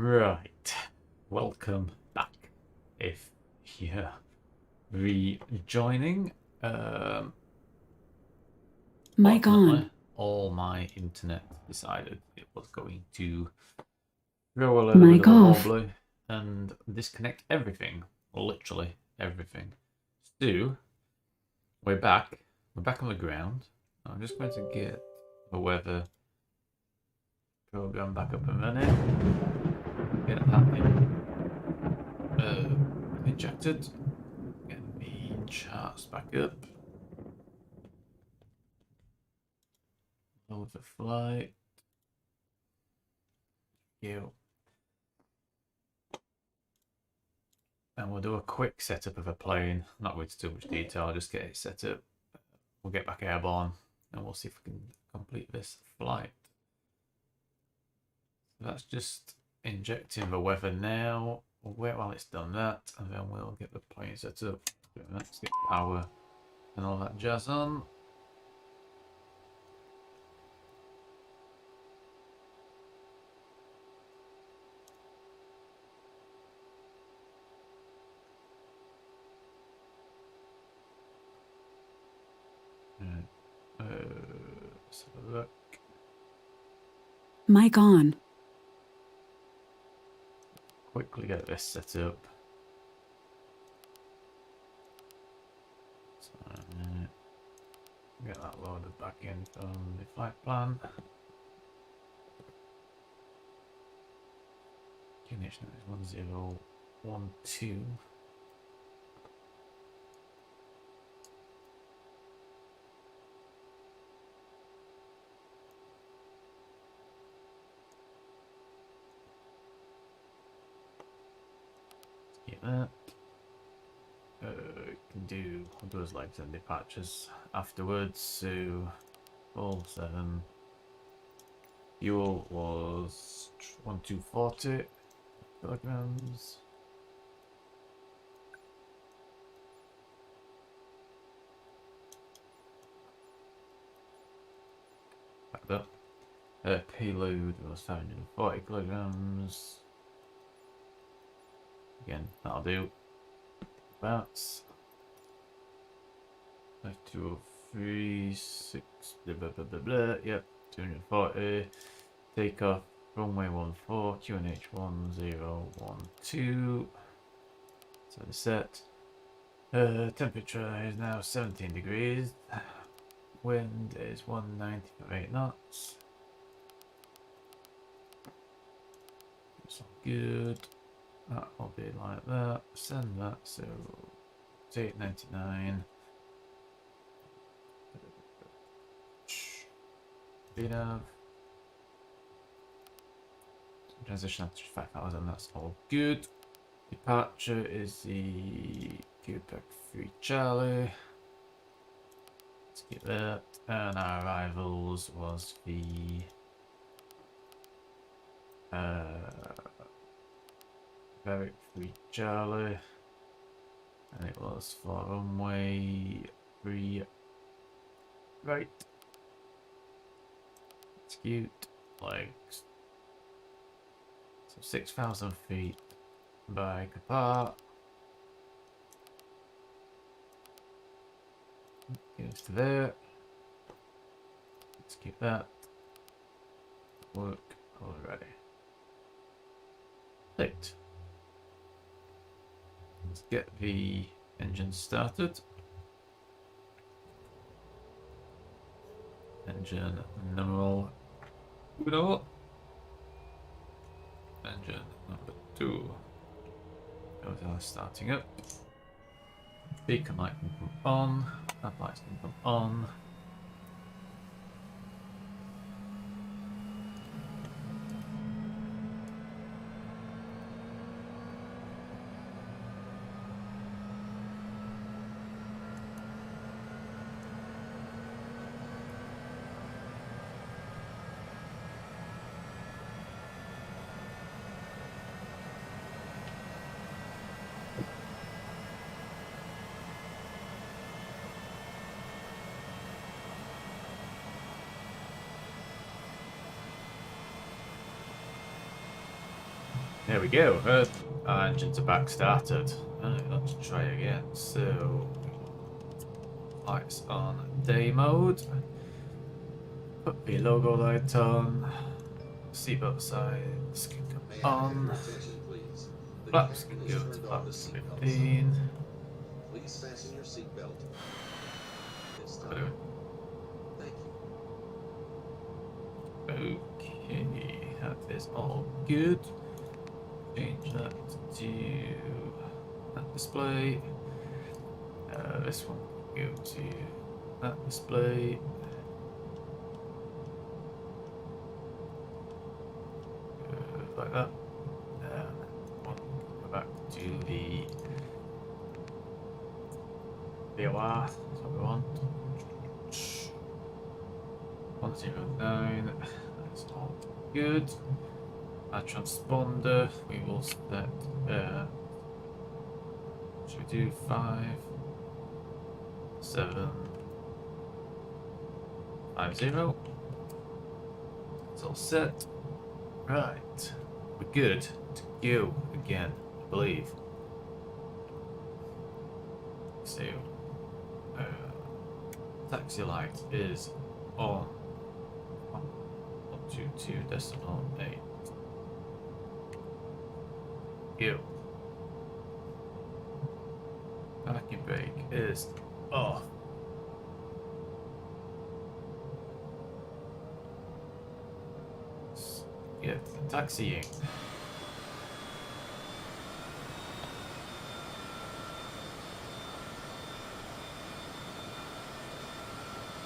Right, welcome back. If you're rejoining, Mic fortunately, on. all my internet decided it was going to throw a little bit Mic of a off. wobbly and disconnect everything, literally everything. So we're back. We're back on the ground. I'm just going to get the weather program back up a minute. Get that injected. Get the charts back up. Load the flight. You. And we'll do a quick setup of a plane. Not going into too much detail, I'll just get it set up. We'll get back airborne and we'll see if we can complete this flight. So that's just injecting the weather now. We'll wait while it's done that and then we'll get the plane set up. Let's get power and all that jazz on. Let's have a look. Mic on. Quickly get this set up. So, get that loaded back in from the flight plan. Connection is 1012. Get that. Can do those legs and departures afterwards. So, all 7. Fuel was 1240 kilograms. Back up. Payload was 740 kilograms. Again, that'll do. That's 203, 6, blah, blah, blah, blah, blah. Yep, 240. Takeoff, runway 14, QNH 1012. So the set. Temperature is now 17 degrees. Wind is 190 for 8 knots. It's all good. That will be like that. Send that. So it's 899. VNAV. Transition after 5000. That's all good. Departure is the Quebec 3 Charlie. Let's get that. And our arrivals was the Quebec 3 Charlie. And it was for runway 3 right. Execute legs. So 6,000 feet by Qatar. Goes to there. Let's keep that. Work already. Right. Let's get the engine started. Engine number 1. Engine number 2. Those are starting up. Beacon light can come on. That lights can come on. There we go. Our engines are back started. Right, let's try again. So, lights on day mode. Put the logo light on. Seatbelt signs can come on. Flaps can go to flaps 15. Please fasten your seatbelt. This time. Thank you. Okay, that is all good. Change that to that display. This one can go to that display. Like that. One go back to the VOR. That's what we want. 109. That's all good. Our transponder, we will set. Should we do 5, 7, 5, 0? It's all set. Right, we're good to go again, I believe. So, taxi light is on 122.8. Go. Parking brake is off. Get taxiing.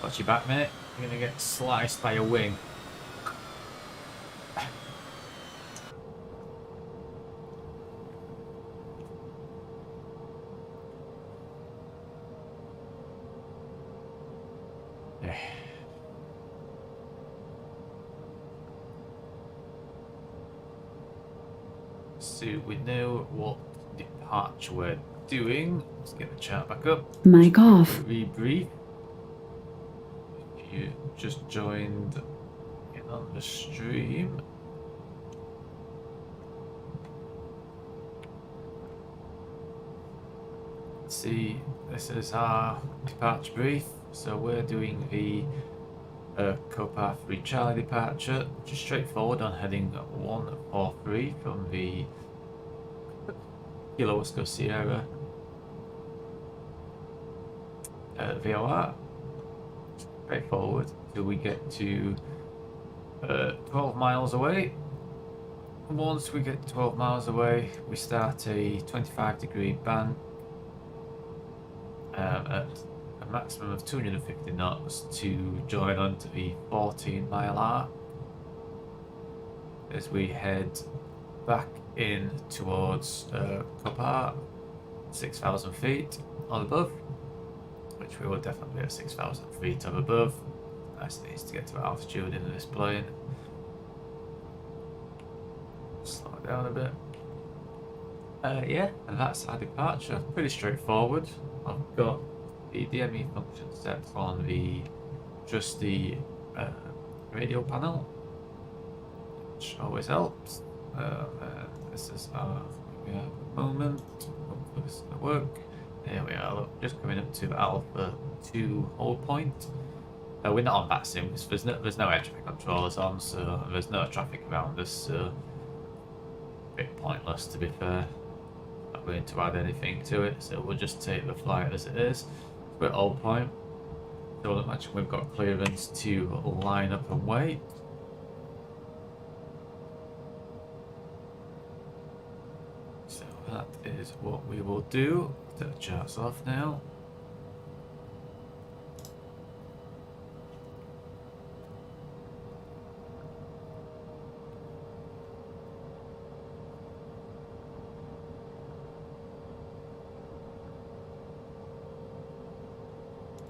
Watch your back, mate. You're gonna get sliced by a wing. So we know what departure we're doing. Let's get the chart back up. Mic off. Rebrief. If you just joined in on the stream. See, this is our departure brief. So we're doing the Copa 3 Charlie departure, which is straightforward on heading 143 from the Kilo Oscar Sierra VOR. Straightforward till we get to 12 miles away. Once we get 12 miles away, we start a 25-degree bank at a maximum of 250 knots to join onto the 14-mile-hour as we head back in towards Copar, 6,000 feet or above, which we will definitely be at 6,000 feet or above. Nice needs to get to altitude in this plane. Slow it down a bit. Yeah, and that's our departure. Pretty straightforward. I've got the DME function set on just the radio panel, which always helps. This is our moment. Hopefully this will work. There we are. Look, just coming up to Alpha 2 hold point. We're not on VATSIM because there's no air traffic controllers on, so there's no traffic around us. So a bit pointless, to be fair. Not going to add anything to it, so we'll just take the flight as it is. We're at hold point. So I'll imagine we've got clearance to line up and wait. So that is what we will do. Take the charts off now.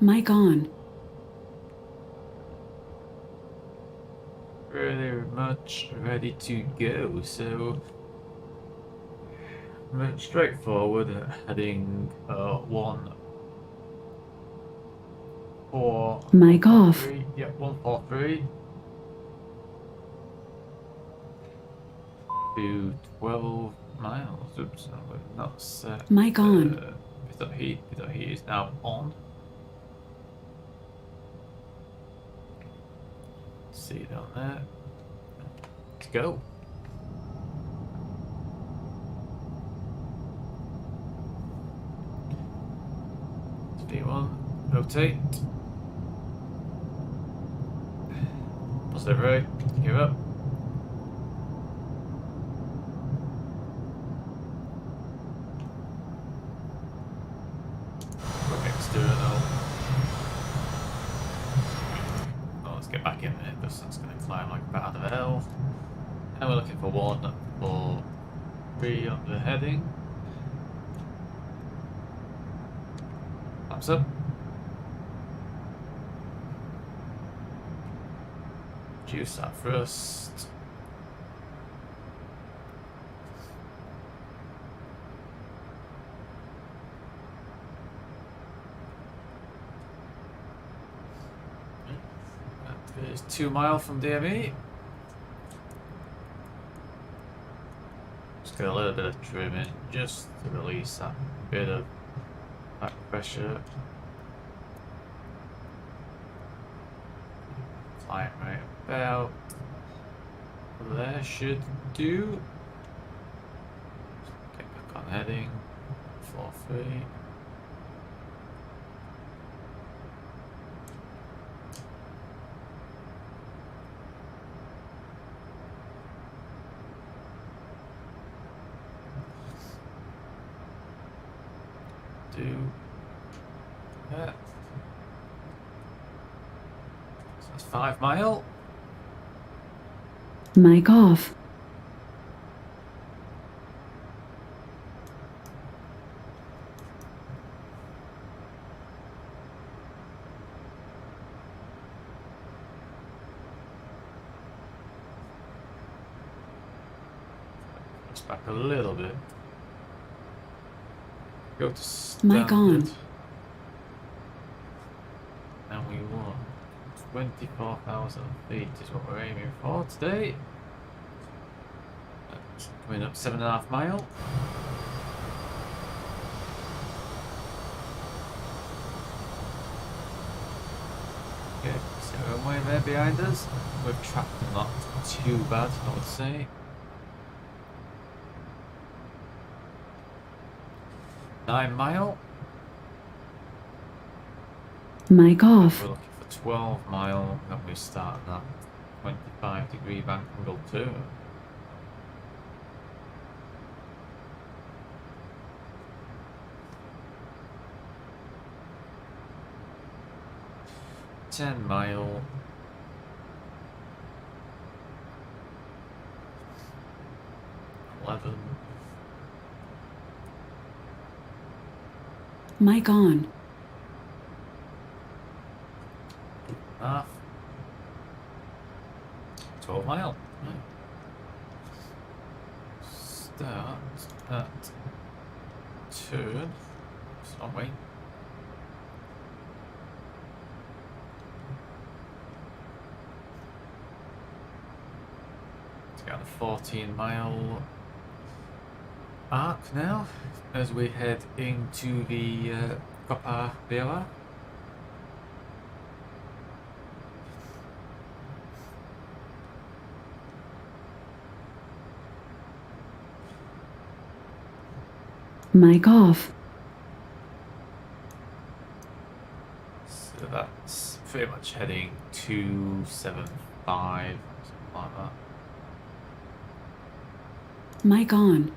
Mic on. Really much ready to go. So straightforward, heading 1 4. Mic off. 3. Yep, 143. to 12 miles. Oops, no, we're not set. Mic on. Pit heat is now on. See down there. Let's go. V1, rotate. Positive right, give up. Quick external. Oh, let's get back in there because that's going to climb like a bat out of hell. And we're looking for 143 on the heading. Thumbs up. Juice that first. That is 2 miles from DME. Just get a little bit of trim in just to release that bit of back pressure. Climb right about there should do. Get back on heading. 4-3. Do that. So that's 5 mile. Mic off. Just back a little bit. Go to standard. Mic on. And we want 24,000 feet is what we're aiming for today. That's coming up 7.5 mile. Okay, so runway there behind us. We've tracked not too bad, I would say. 9 mile. Mic off. We're looking for 12 mile, and we start that 25-degree bank angle turn. $10 mile. $11. Mic on. Half. 12 mile. Right. Start at turn. Oh wait. Let's get the 14 mile arc now as we head into the Copper VOR. Mic off. So that's pretty much heading 275, something like that. Mic on.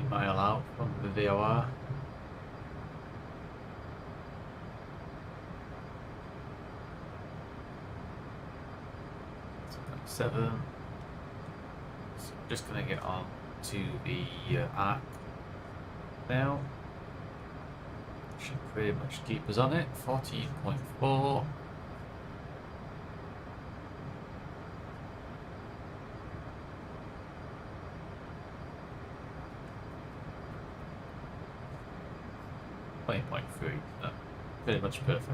Mile out from the VOR. So 7. So just going to get on to the arc now. Should pretty much keep us on it. 14.4. Pretty much perfect.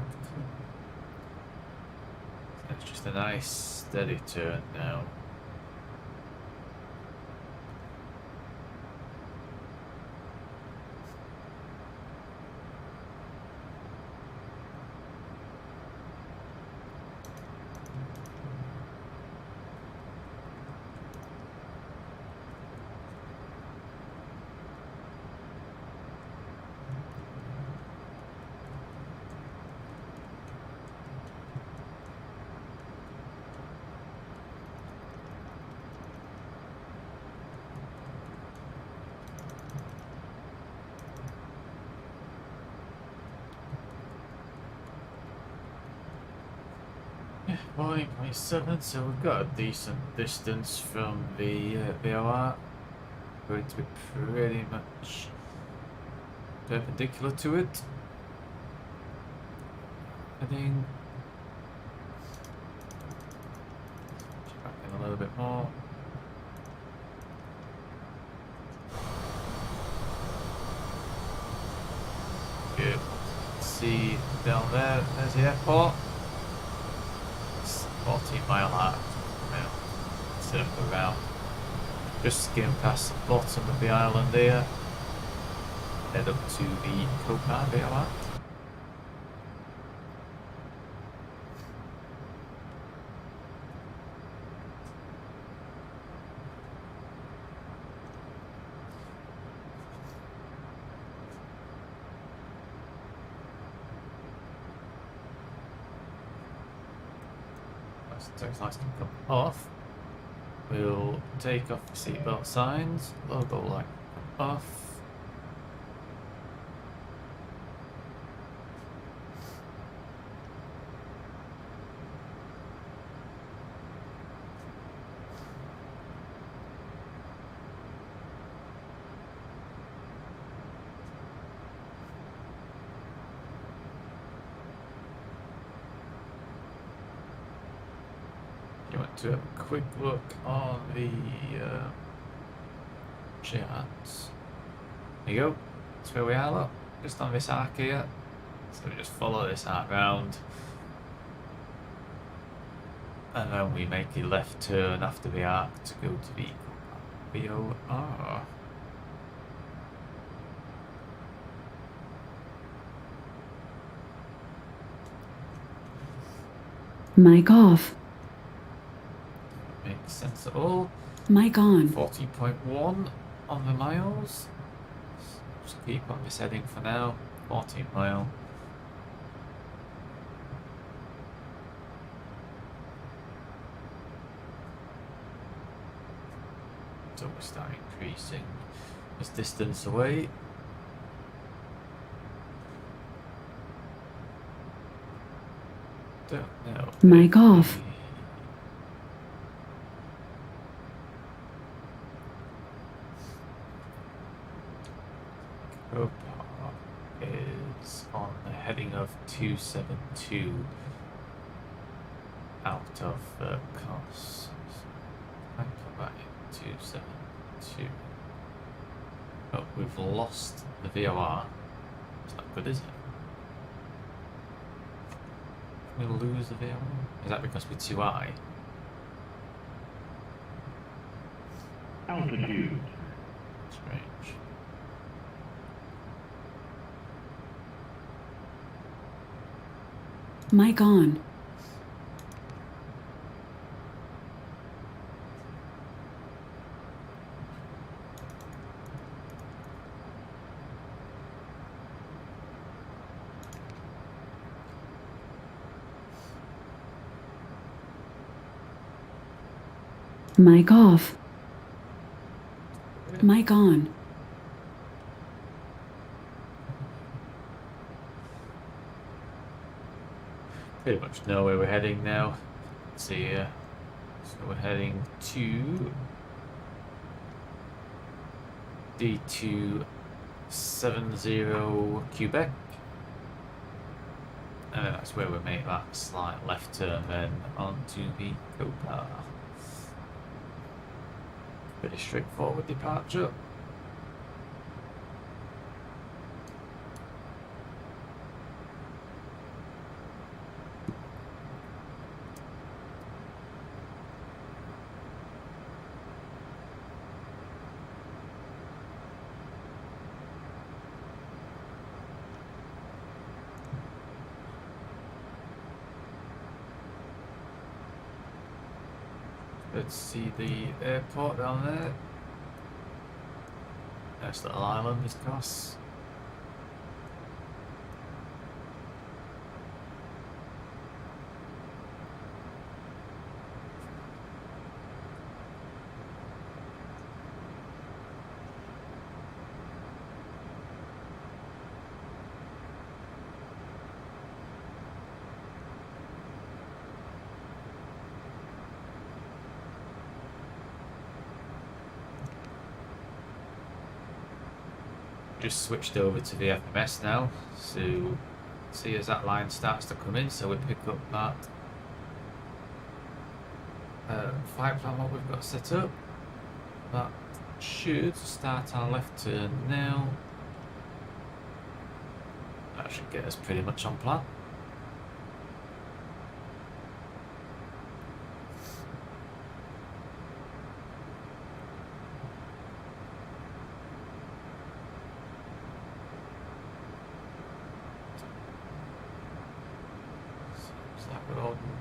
It's just a nice steady turn now. Yeah, 14.7, so we've got a decent distance from the VOR. Going to be pretty much perpendicular to it. Heading back in a little bit more. Good. See down there, there's the airport. 14-mile arc. Circle around. Just skim past the bottom of the island here. Head up to the Copar VOR. Tax lights can come off. We'll take off the seatbelt signs. Logo light come off. You want to have a quick look on the charts. There you go. That's where we are, look. Just on this arc here. So we just follow this arc round. And then we make a left turn after the arc to go to the VOR. Mic off. Makes sense at all. Mic on. 14.1 on the miles. Just keep on this heading for now. 14 mile. So we start increasing this distance away. Don't know. Mic off. Copar is on the heading of 272 out of costs. I put that in 272. But we've lost the VOR. It's not good, is it? Can we lose the VOR? Is that because we're too high? Altitude. Strange. Mic on. Mic off. Mic on. Pretty much know where we're heading now. Let's see here. So we're heading to D2 VATSIM Quebec. And then that's where we make that slight left turn then onto the Copa. Pretty straightforward departure. Let's see the airport down there. Nice little island, of course. Just switched over to the FMS now, so see as that line starts to come in, so we pick up that flight plan what we've got set up. That should start our left turn now. That should get us pretty much on plan.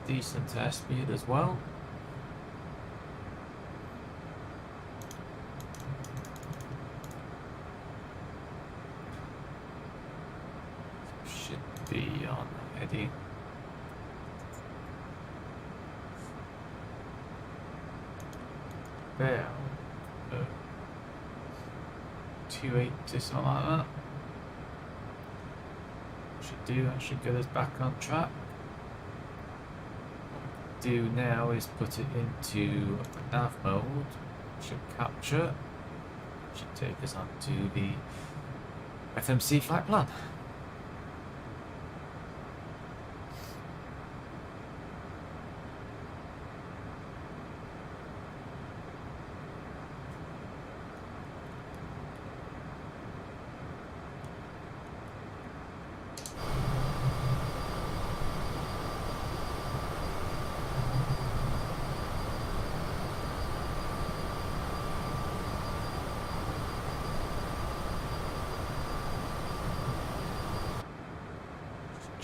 Decent airspeed as well. Should be on heading. There. 280, something like that. That should get us back on track. Do now is put it into nav mode, should capture, should take us onto the FMC flight plan.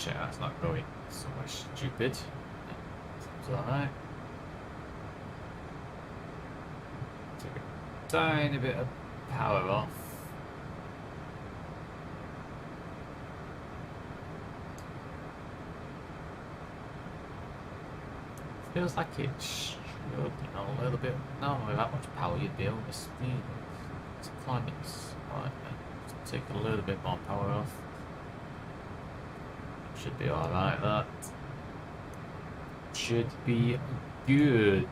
That's not going so much stupid. Seems alright. Take a tiny bit of power off. Feels like it should, a little bit. Not that much power you'd be able to speed. It's climbing slightly. Take a little bit more power off. Should be alright, that. Should be good.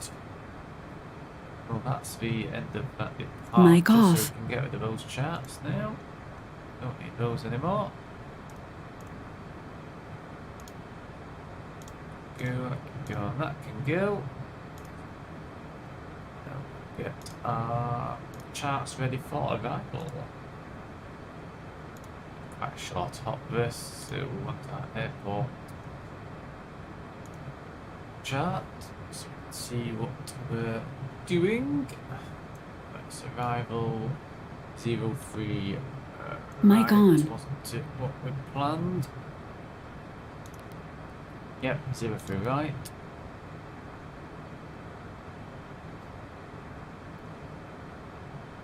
Well, that's the end of that bit. Mic So off. we can get rid of those charts now. Don't need those anymore. Go, that can go, and that can go. Now get our charts ready for arrival. Quite short hop this, so we want our airport chart, so we can see what we're doing. That's arrival 03. Mic right, on. wasn't it what we planned? Yep, 03 right.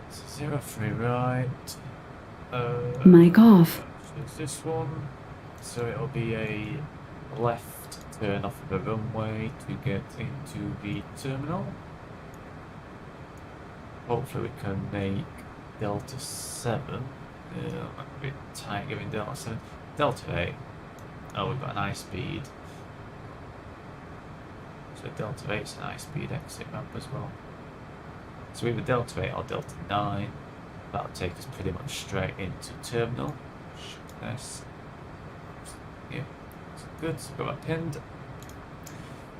So 03 right. Mic off. So it's this one. So it'll be a left turn off of the runway to get into the terminal. Hopefully we can make Delta 7. A bit tight giving Delta 7. Delta 8. Oh, we've got an high speed. So Delta 8's an high speed exit ramp as well. So either Delta 8 or Delta 9. That'll take us pretty much straight into terminal. Nice. Yeah, it's good. So got that pinned.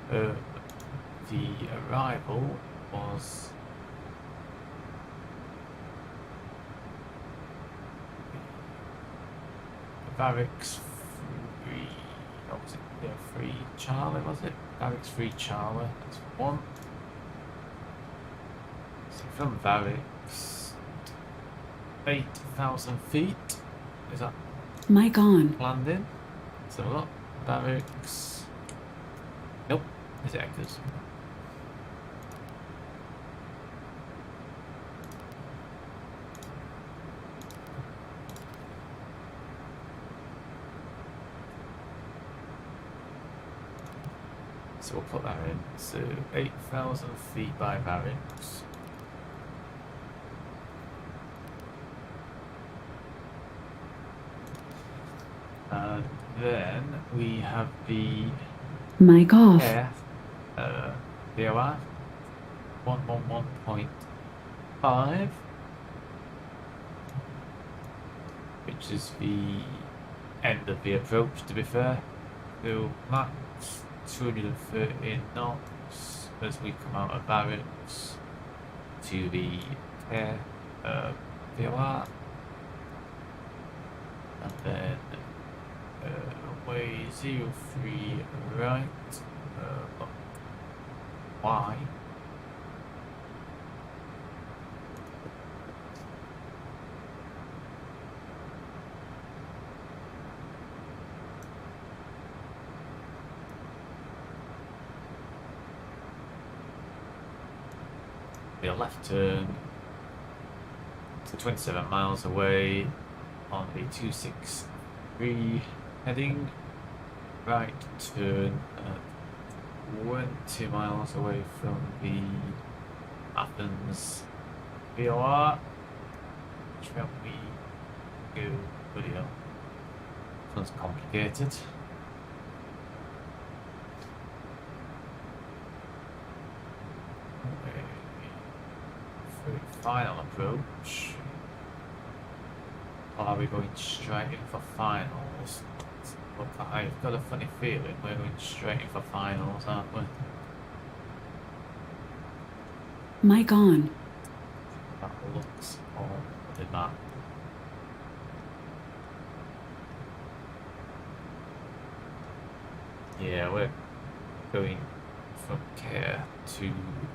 The arrival was Barracks 3. What was it? Yeah, 3 Charlie, was it? Barracks 3 Charlie. That's 1. So from Barracks, 8,000 feet. Is that Mic on. landing? So look, Barracks. Nope. Is it Echoes? So we'll put that in. So 8,000 feet by Barracks. And then we have the Mic off. air VOR 111.5, which is the end of the approach, to be fair. So max 230 knots as we come out of Barracks to the air VOR, and then way 03 right, Y. Be a left turn to 27 miles away on the 263 heading. Right turn 20 miles away from the Athens VOR. Which way we go? Bloody hell. This one's complicated. Final approach. Or are we going straight in for finals? Look, I've got a funny feeling we're going straight in for finals, aren't we? Mic on. That looks on the map. Yeah, we're going from care to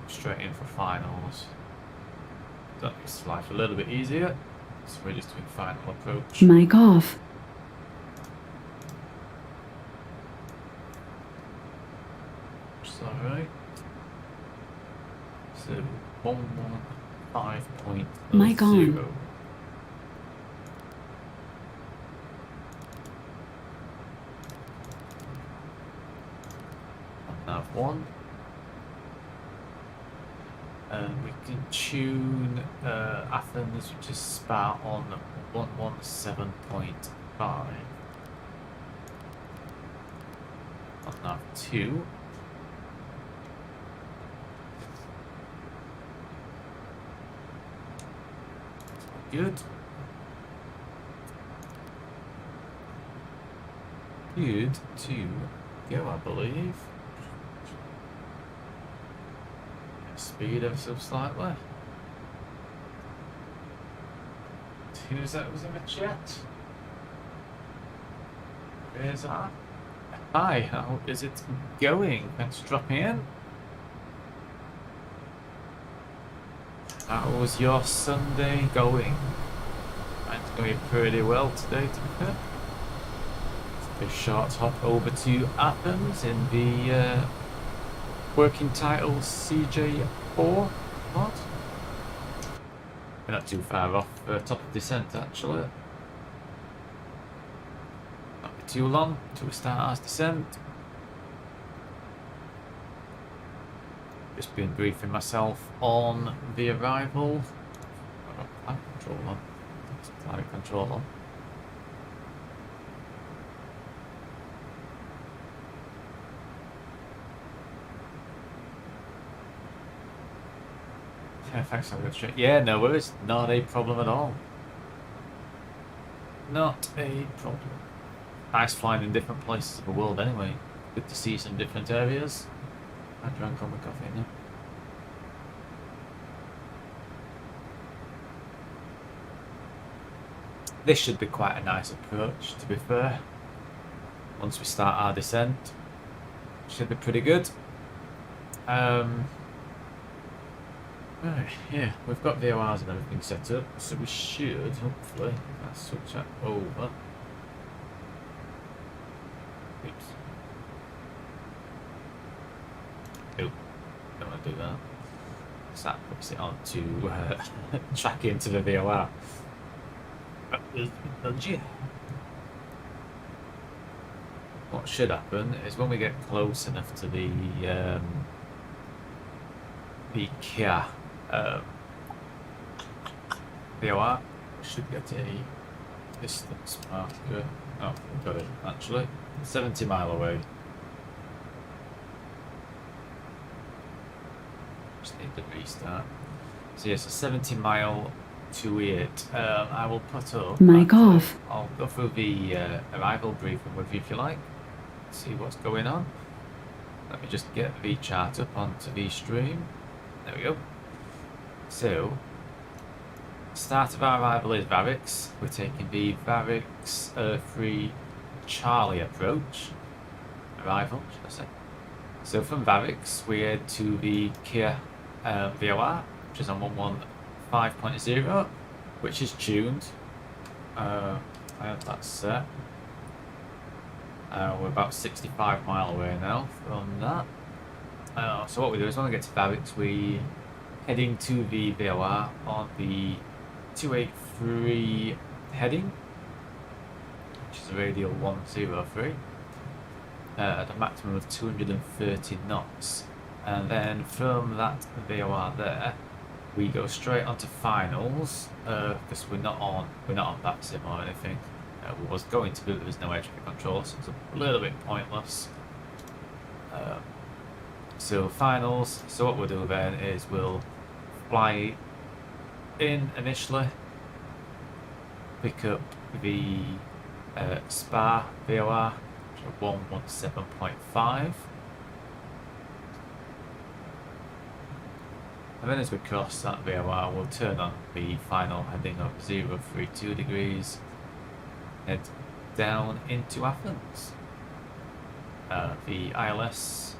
straight in for finals. That makes life a little bit easier. So we're just doing final approach. Mic off. Which is alright. So 115.0. Mic on. Nav 1. And we can tune Athens, which is spat on 117.5. On Nav 2. Good. Good to go, I believe. Speed ever so slightly. 2 seconds in the chat. Where's that? Hi, how is it going? Thanks for dropping in. How was your Sunday going? Mine's going pretty well today, to be fair. A short hop over to Athens in the working title CJ4 mod. We're not too far off top of descent actually. Not be too long till we start our descent. Just been briefing myself on the arrival. I've got climate control on. Climate control on. Thanks for the Yeah, no worries. Not a problem at all. Not a problem. Nice flying in different places of the world anyway. Good to see some different areas. I drank all my coffee now. This should be quite a nice approach, to be fair. Once we start our descent, should be pretty good. Right, yeah, we've got VORs and everything set up, so we should hopefully switch that over. Oops. Nope, don't want to do that. So that puts it on to track into the VOR. What should happen is when we get close enough to the Kia VOR, we should get a distance marker. Oh, we've got it actually. 70 mile away. Just need to restart. So yes, a 70 mile to it. I will put up. Mic off. I'll go through the arrival briefing with you if you like. See what's going on. Let me just get the chart up onto the stream. There we go. So, start of our arrival is Varix. We're taking the Varix 3 Charlie approach. Arrival, should I say. So from Varix, we head to the Kia VOR, which is on 115.0, which is tuned. I have that set. We're about 65 mile away now from that. So what we do is when we get to Varix, we heading to the VOR on the 283 heading, which is a radial 103, at a maximum of 230 knots. And then from that VOR there, we go straight onto finals, because we're not on VATSIM or anything. We was going to, but there was no air traffic control, so it's a little bit pointless. So finals. So what we'll do then is we'll fly in initially, pick up the Spa VOR, 117.5. And then as we cross that VOR, we'll turn on the final heading of 032 degrees, head down into Athens. The ILS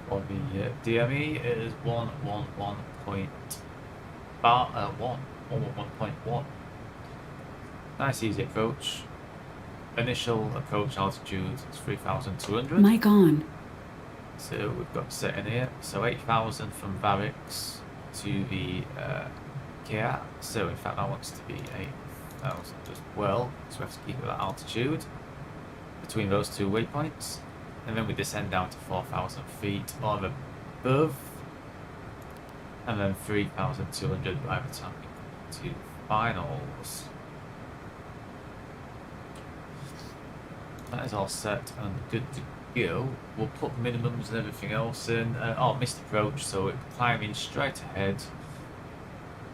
or the DME is 111.1. Nice easy approach. Initial approach altitude is 3,200. Mic on. So we've got set in here. So 8,000 from Varix to the Kia. So in fact that wants to be 8,000 as well. So we have to keep it at that altitude between those two waypoints. And then we descend down to 4,000 feet or above. And then 3,200 by the time we come to finals. That is all set and good to go. We'll put minimums and everything else in. Missed approach, so climbing straight ahead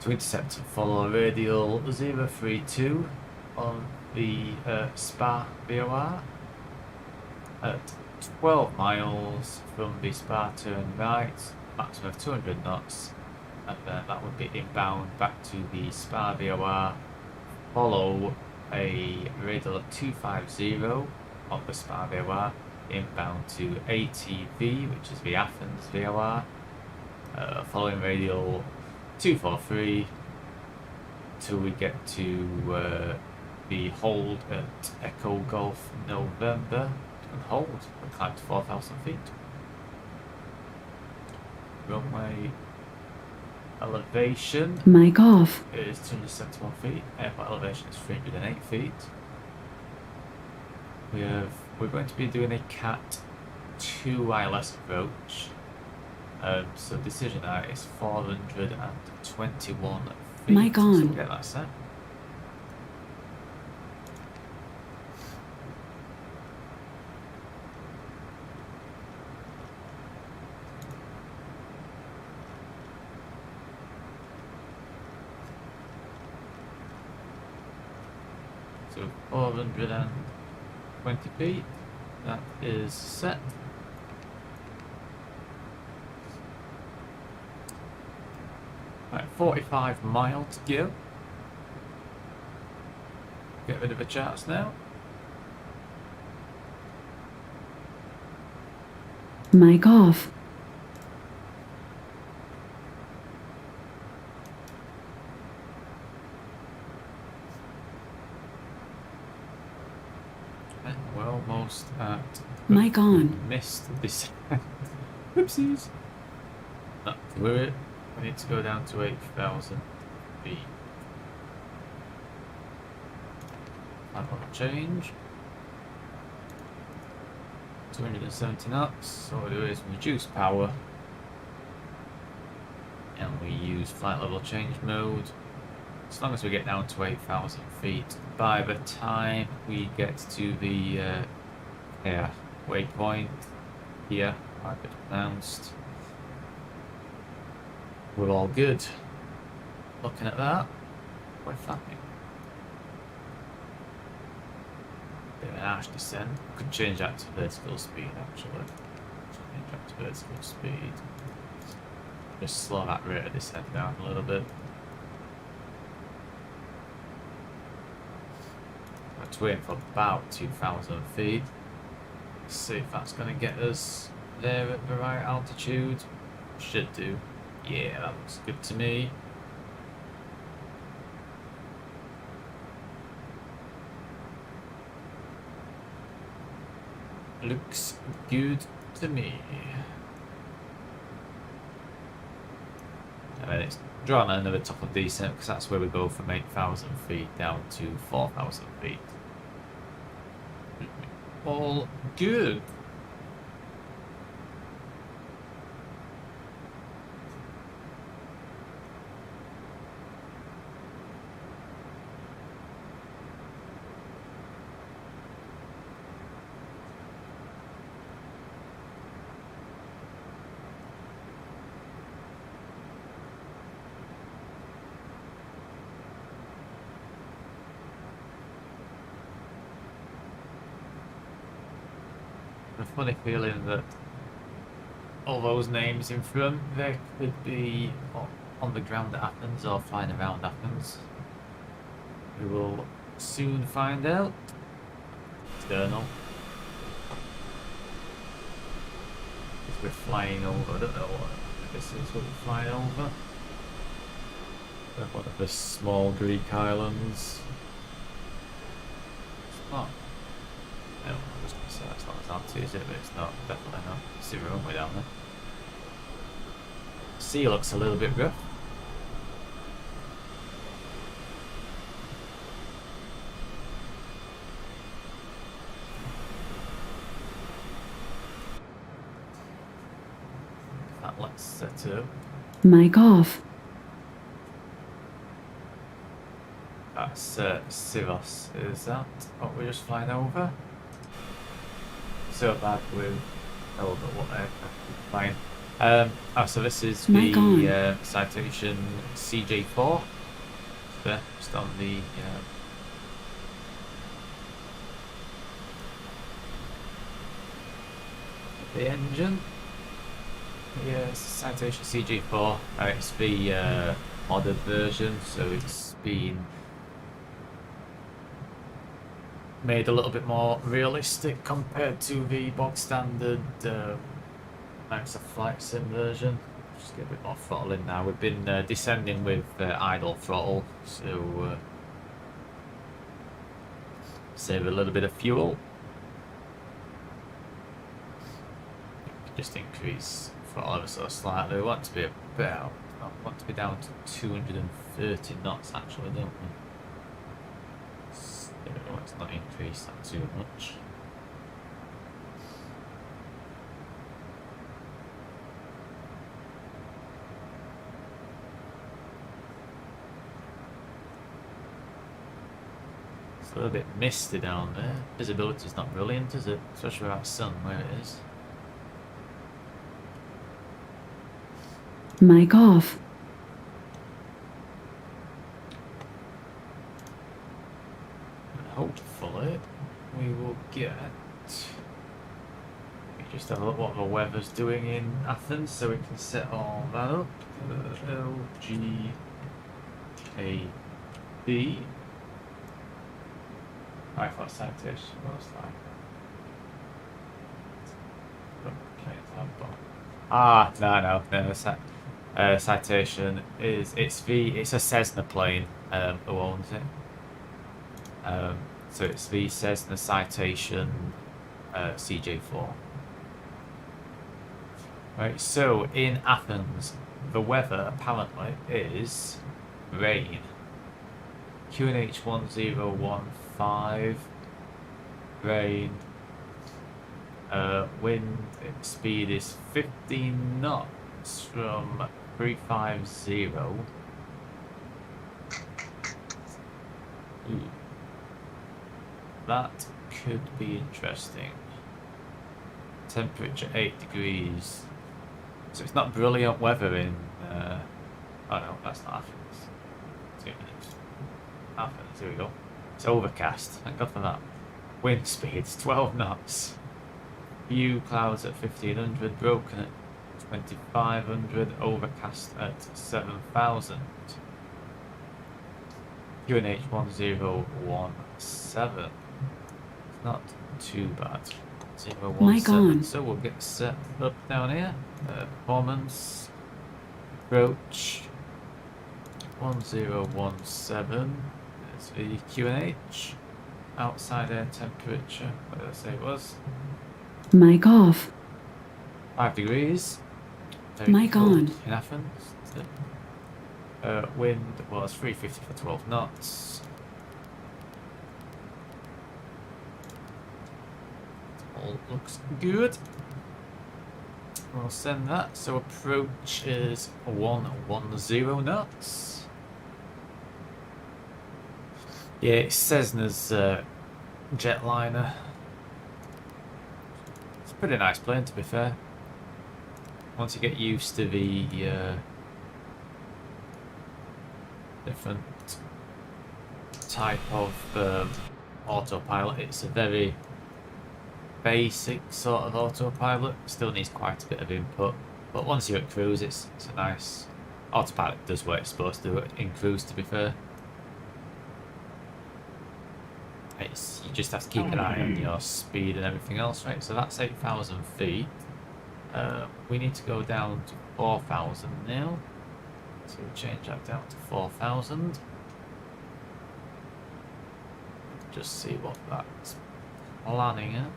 to intercept and follow radial 032 on the Spa VOR at 12 miles from the Spa turn right, maximum of 200 knots, and then that would be inbound back to the Spa VOR, follow a radial of 250 on the Spa VOR, inbound to ATV, which is the Athens VOR, following radial 243 till we get to the hold at Echo Golf November, and hold and climb to 4,000 feet. Runway elevation Mic off. is 271 feet, airport elevation is 308 feet. We're going to be doing a Cat 2 ILS approach. So decision height is 421 feet. Mic on. So we'll get that set. to 420 feet. That is set. Right, 45 miles to go. Get rid of the charts now. Mic off. And we're almost at... Mic on. Missed this. Whoopsies. Not to worry. We need to go down to 8,000 feet. That will change. 270 knots. So what we do is reduce power. And we use flight level change mode. As long as we get down to 8,000 feet. By the time we get to the waypoint here, like it's pronounced, we're all good. Looking at that, we're flapping. Bit of an harsh descent. Could change that to vertical speed actually. Change that to vertical speed. Just slow that rate of descent down a little bit. Let's wait for about 2,000 feet. See if that's going to get us there at the right altitude. Should do. Yeah, that looks good to me. Looks good to me. And then it's drawn another top of descent because that's where we go from 8,000 feet down to 4,000 feet. All good. A funny feeling that all those names in front, they could be on the ground at Athens or flying around Athens. We will soon find out. External. Because we're flying over, I don't know what this is, what we're flying over. One of the small Greek islands. It's not. No, I'm just going to say that's not as altitude, is it? But it's not, definitely not. See the runway down there. Sea looks a little bit rough. Let's set up. Mic off. That's Sivos. Is that what we're just flying over? So bad with what aircraft we're flying. So this is Mic the citation CJ4. There, just on the engine. Yeah, it's citation CJ4. It's the modded version, so it's been made a little bit more realistic compared to the bog standard Microsoft Flight Sim version. Just get a bit more throttle in now. We've been descending with idle throttle, so save a little bit of fuel. Just increase throttle ever so slightly. We want to be about, want to be down to 230 knots actually, don't we? Let's not increase that too much. It's a little bit misty down there. Visibility's not brilliant, is it? Especially without sun where it is. Mic off. hopefully we will get. We just have a look what the weather's doing in Athens, so we can set all that up. LGAV. I thought citation was like. No. Citation is it's a Cessna plane who owns it. So it's the Cessna Citation CJ4. Right, so in Athens, the weather apparently is rain. QNH 1015, rain. Wind speed is 15 knots from 350. Ooh. That could be interesting. Temperature 8 degrees. So it's not brilliant weather in. Oh no, that's not Athens. 2 minutes. Athens, here we go. It's overcast. Thank God for that. Wind speeds 12 knots. View clouds at 1500, broken at 2500, overcast at 7000. QNH 1017. Not too bad. 017. So we'll get set up down here. Performance. Approach. 1017. There's the QNH. Outside air temperature. What did I say it was? Mic off. 5 degrees. Very Mic cold on. in Athens. Wind was 350 for 12 knots. All looks good. We'll send that. So approach is 110 knots. Yeah, it's Cessna's jetliner. It's a pretty nice plane, to be fair. Once you get used to the different type of autopilot, it's a very basic sort of autopilot. Still needs quite a bit of input, but once you're at cruise, it's a nice autopilot. Does what it's supposed to do in cruise, to be fair. You just have to keep an eye on your speed and everything else, right? So that's 8,000 feet. We need to go down to 4,000 now. So we'll change that down to 4,000. Just see what that's planning at.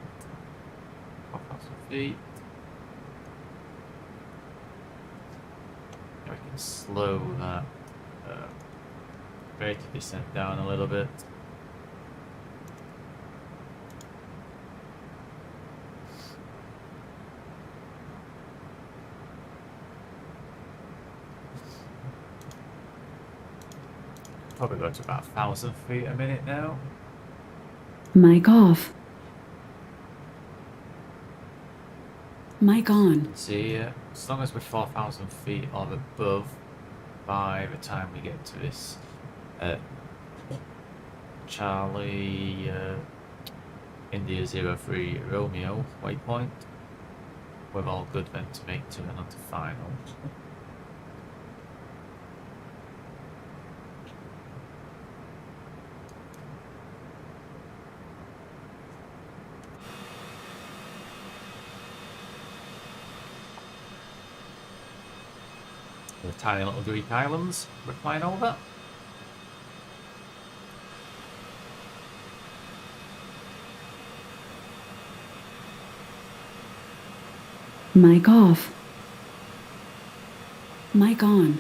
4,000 feet. We can slow that rate of descent down a little bit. Probably go to about 1,000 feet a minute now. Mic off. Mic on. See, as long as we're 4,000 feet or above by the time we get to this Charlie India 03 Romeo waypoint, we're all good then to make to another final. The tiny little Greek islands we're flying over. Mic off. Mic on.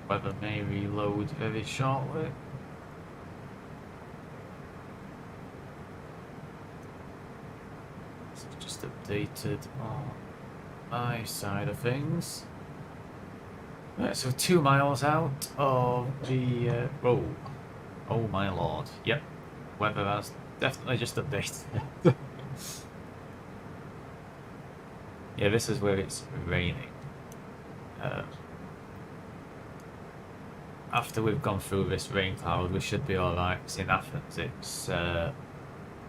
Weather may reload very shortly. It's just updated on my side of things. Right, so 2 miles out of the oh my lord. Yep, weather has definitely just updated. Yeah, this is where it's raining. after we've gone through this rain cloud, we should be alright. It's in Athens, it's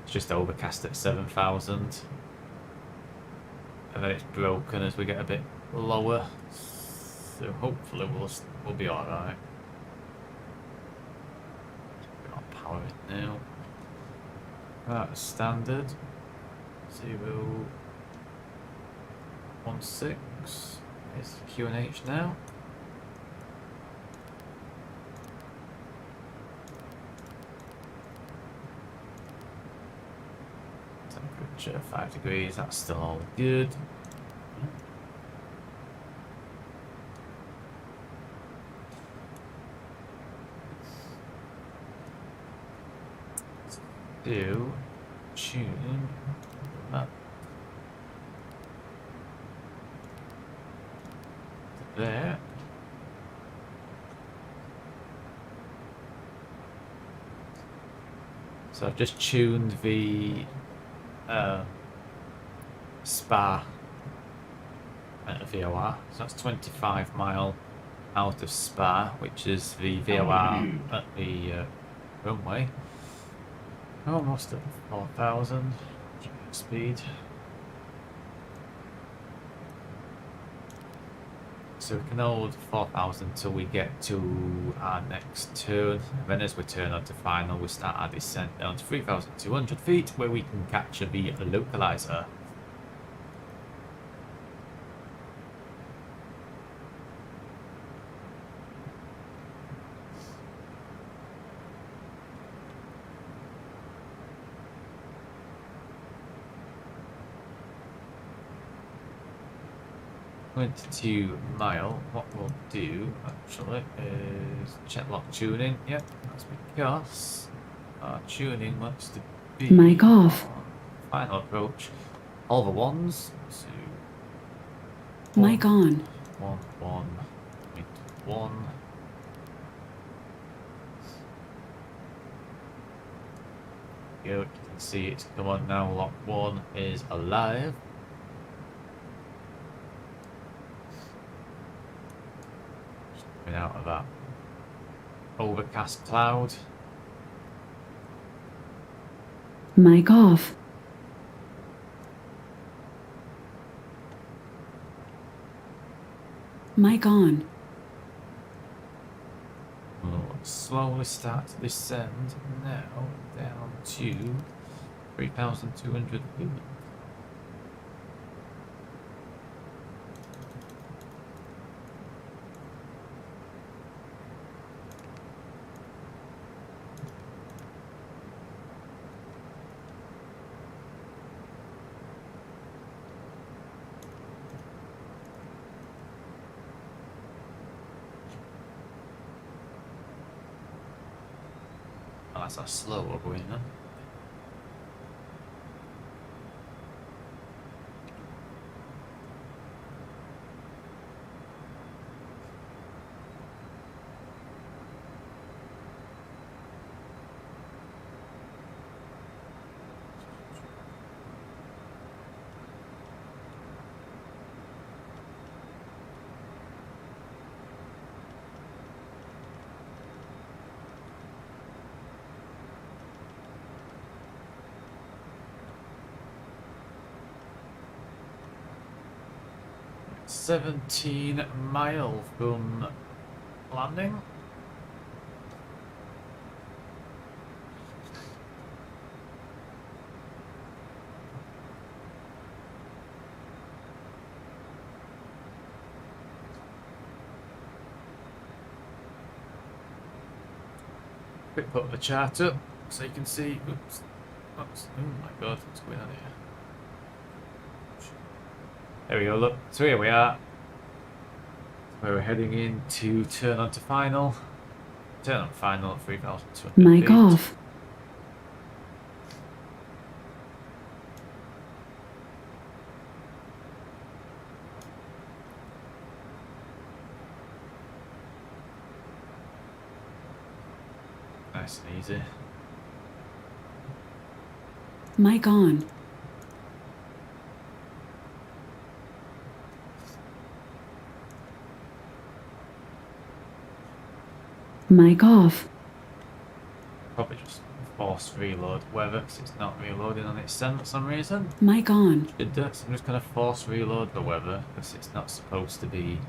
just overcast at 7,000. And then it's broken as we get a bit lower. So hopefully we'll be alright. We're on power it now. Right, standard 016 is QNH now. Temperature 5 degrees, that's still all good. Do tune up to there. So I've just tuned the Spa at a VOR. So that's 25 mile out of Spa, which is the VOR at the runway. Almost at 4,000 speed. So we can hold 4,000 till we get to our next turn. And then as we turn onto final, we start our descent down to 3,200 feet, where we can capture the localizer. $22 what we'll do actually is check lock tuning. Yep, that's because our tuning wants to be Mic off. on final approach. All the ones. So Mic on. 1. You can see it's come on now. Lock 1 is alive. Out of that overcast cloud. Mic off. Mic on. We'll slowly start to descend now down to 3,200 feet. That's a slower going then. $17 from landing. Quick put the chart up so you can see. Oops. Oops. Oh my god, what's going on here? There we go, look. So here we are. We're heading in to turn on to final. Turn on final at 3,200 Mic feet. off. Nice and easy. Mic on. Mic off. Probably just force reload weather because it's not reloading on its send for some reason. Mic on. It does. I'm just going to force reload the weather because it's not supposed to be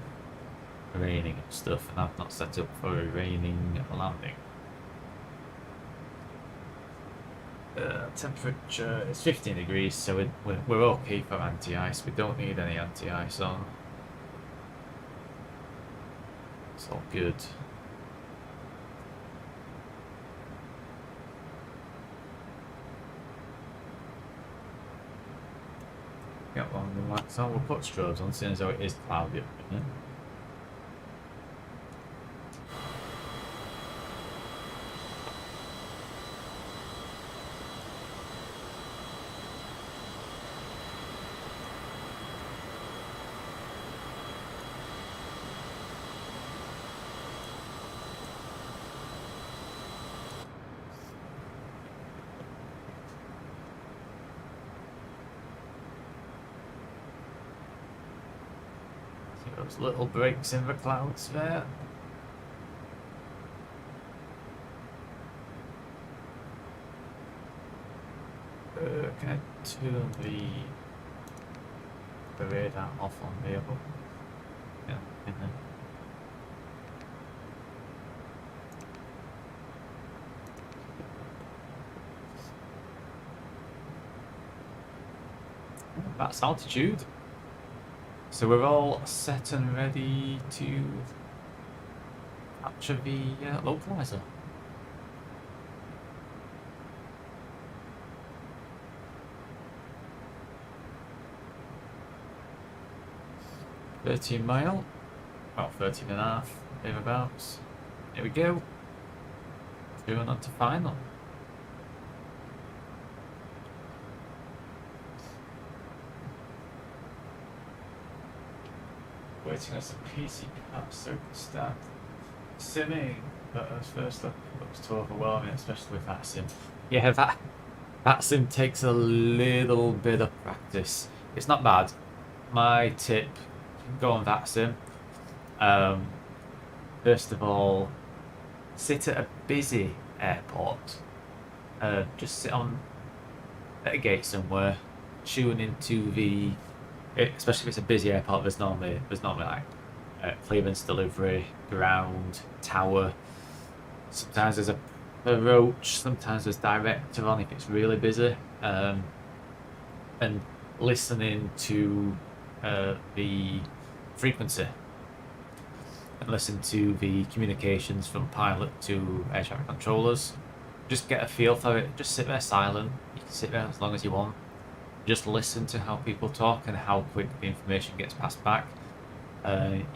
raining and stuff, and I've not set up for a raining landing. Temperature is 15 degrees, so we're okay for anti-ice. We don't need any anti-ice on. It's all good. Get one of the lights on. We'll put strobes on, seeing as though it is cloudy at the minute. Those little breaks in the clouds there. Can I turn the radar off on the vehicle? Yeah, in there. That's altitude. So we're all set and ready to capture the localizer. $13 about 13.5, thereabouts. Here we go. Going on to final. Waiting on some PC apps so we can start simming, but at first look, it looks too overwhelming, especially with VATSIM. Yeah, VATSIM takes a little bit of practice. It's not bad. My tip, go on VATSIM. First of all, sit at a busy airport. Just sit on at a gate somewhere, tune into the. Especially if it's a busy airport, there's normally like clearance, delivery, ground, tower. Sometimes there's a approach, sometimes there's director on if it's really busy. And listening to the frequency and listen to the communications from pilot to air traffic controllers. Just get a feel for it. Just sit there silent. You can sit there as long as you want. Just listen to how people talk and how quick the information gets passed back.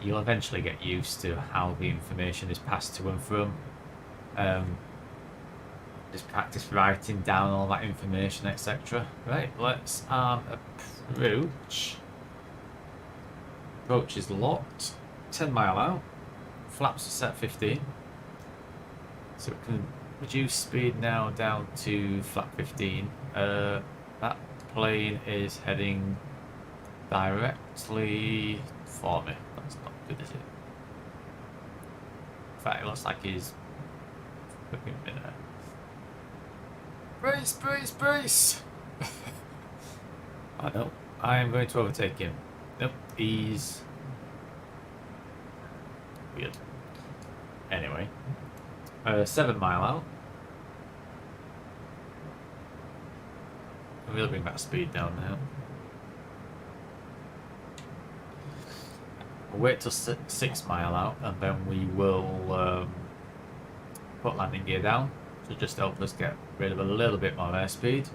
You'll eventually get used to how the information is passed to and from. Just practice writing down all that information, etc. Right, let's approach. Approach is locked. 10 mile out. Flaps are set 15. So we can reduce speed now down to flap 15. That plane is heading directly for me. That's not good, is it? In fact, it looks like he's flipping me there. Brace, brace, brace! I know. I am going to overtake him. Nope, he's weird. Anyway, 7 mile out. We'll bring that speed down now. We'll wait till 6 mile out, and then we will put landing gear down to just help us get rid of a little bit more airspeed.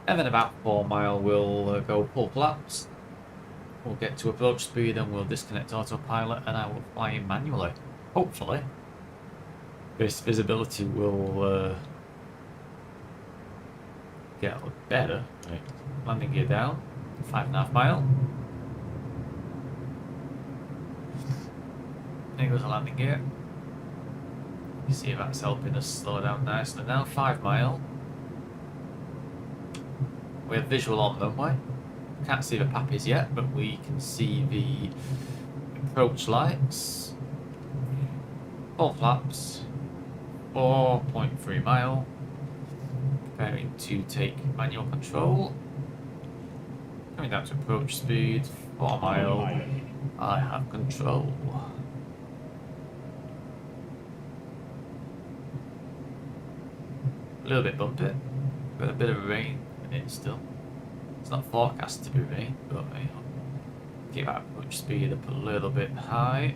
And then about 4 mile we'll go full flaps. We'll get to approach speed and we'll disconnect autopilot, and I will fly in manually. Hopefully, this visibility will get a little better. Right. Landing gear down, 5.5 mile. There goes the landing gear. You see if that's helping us slow down nicely. Now 5 mile. We have visual on runway. Can't see the pappies yet, but we can see the approach lights. Full flaps. 4.3 mile. Preparing to take manual control. Coming down to approach speed, 4 mile. I have control. A little bit bumpy. Got a bit of rain in it still. It's not forecast to be rain, but keep that approach speed up a little bit high.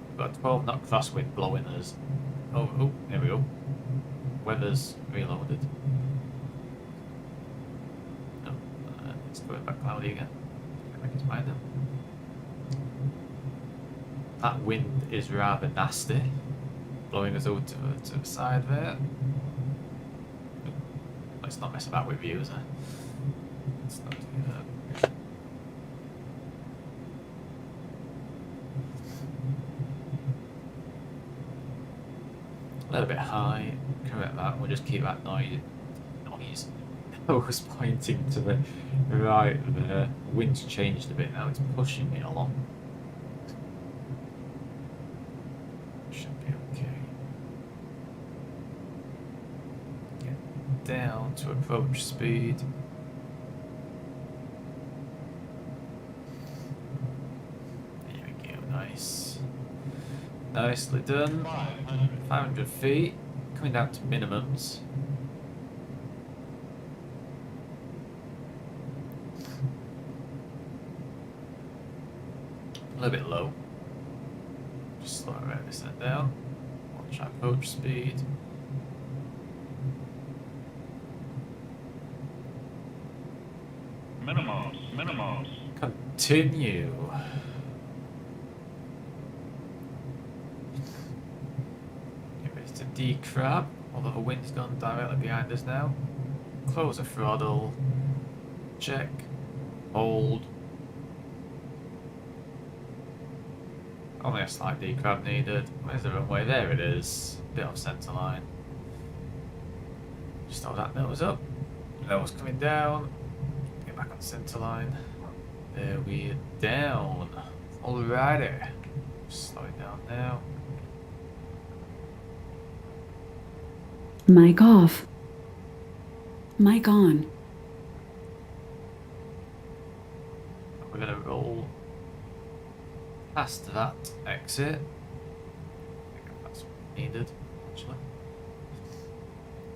We've got a 12 knot crosswind blowing us. Oh, there we go. Weather's reloaded. No, it's going back cloudy again. I think it's mind them. That wind is rather nasty, blowing us over to the side there. Let's not mess about with views, eh? Let's not do that. A little bit high, correct that, we'll just keep that noise. I was pointing to the right there. The wind's changed a bit now, it's pushing me along. Should be okay. Get down to approach speed. There we go, nice. Nicely done. 500 feet, coming down to minimums. A little bit low. Just slow around this end down. Watch our approach speed. Minimums. Continue. Get ready to decrab, although the wind's gone directly behind us now. Close the throttle. Check. Hold. Only a slight decrab needed. Where's the runway? There it is. Bit off centre line. Just hold that nose up. Nose coming down. Get back on centre line. There we down. Alrighty. Slow it down now. Mic off. Mic on. We're gonna roll past that exit. I think that's needed, actually.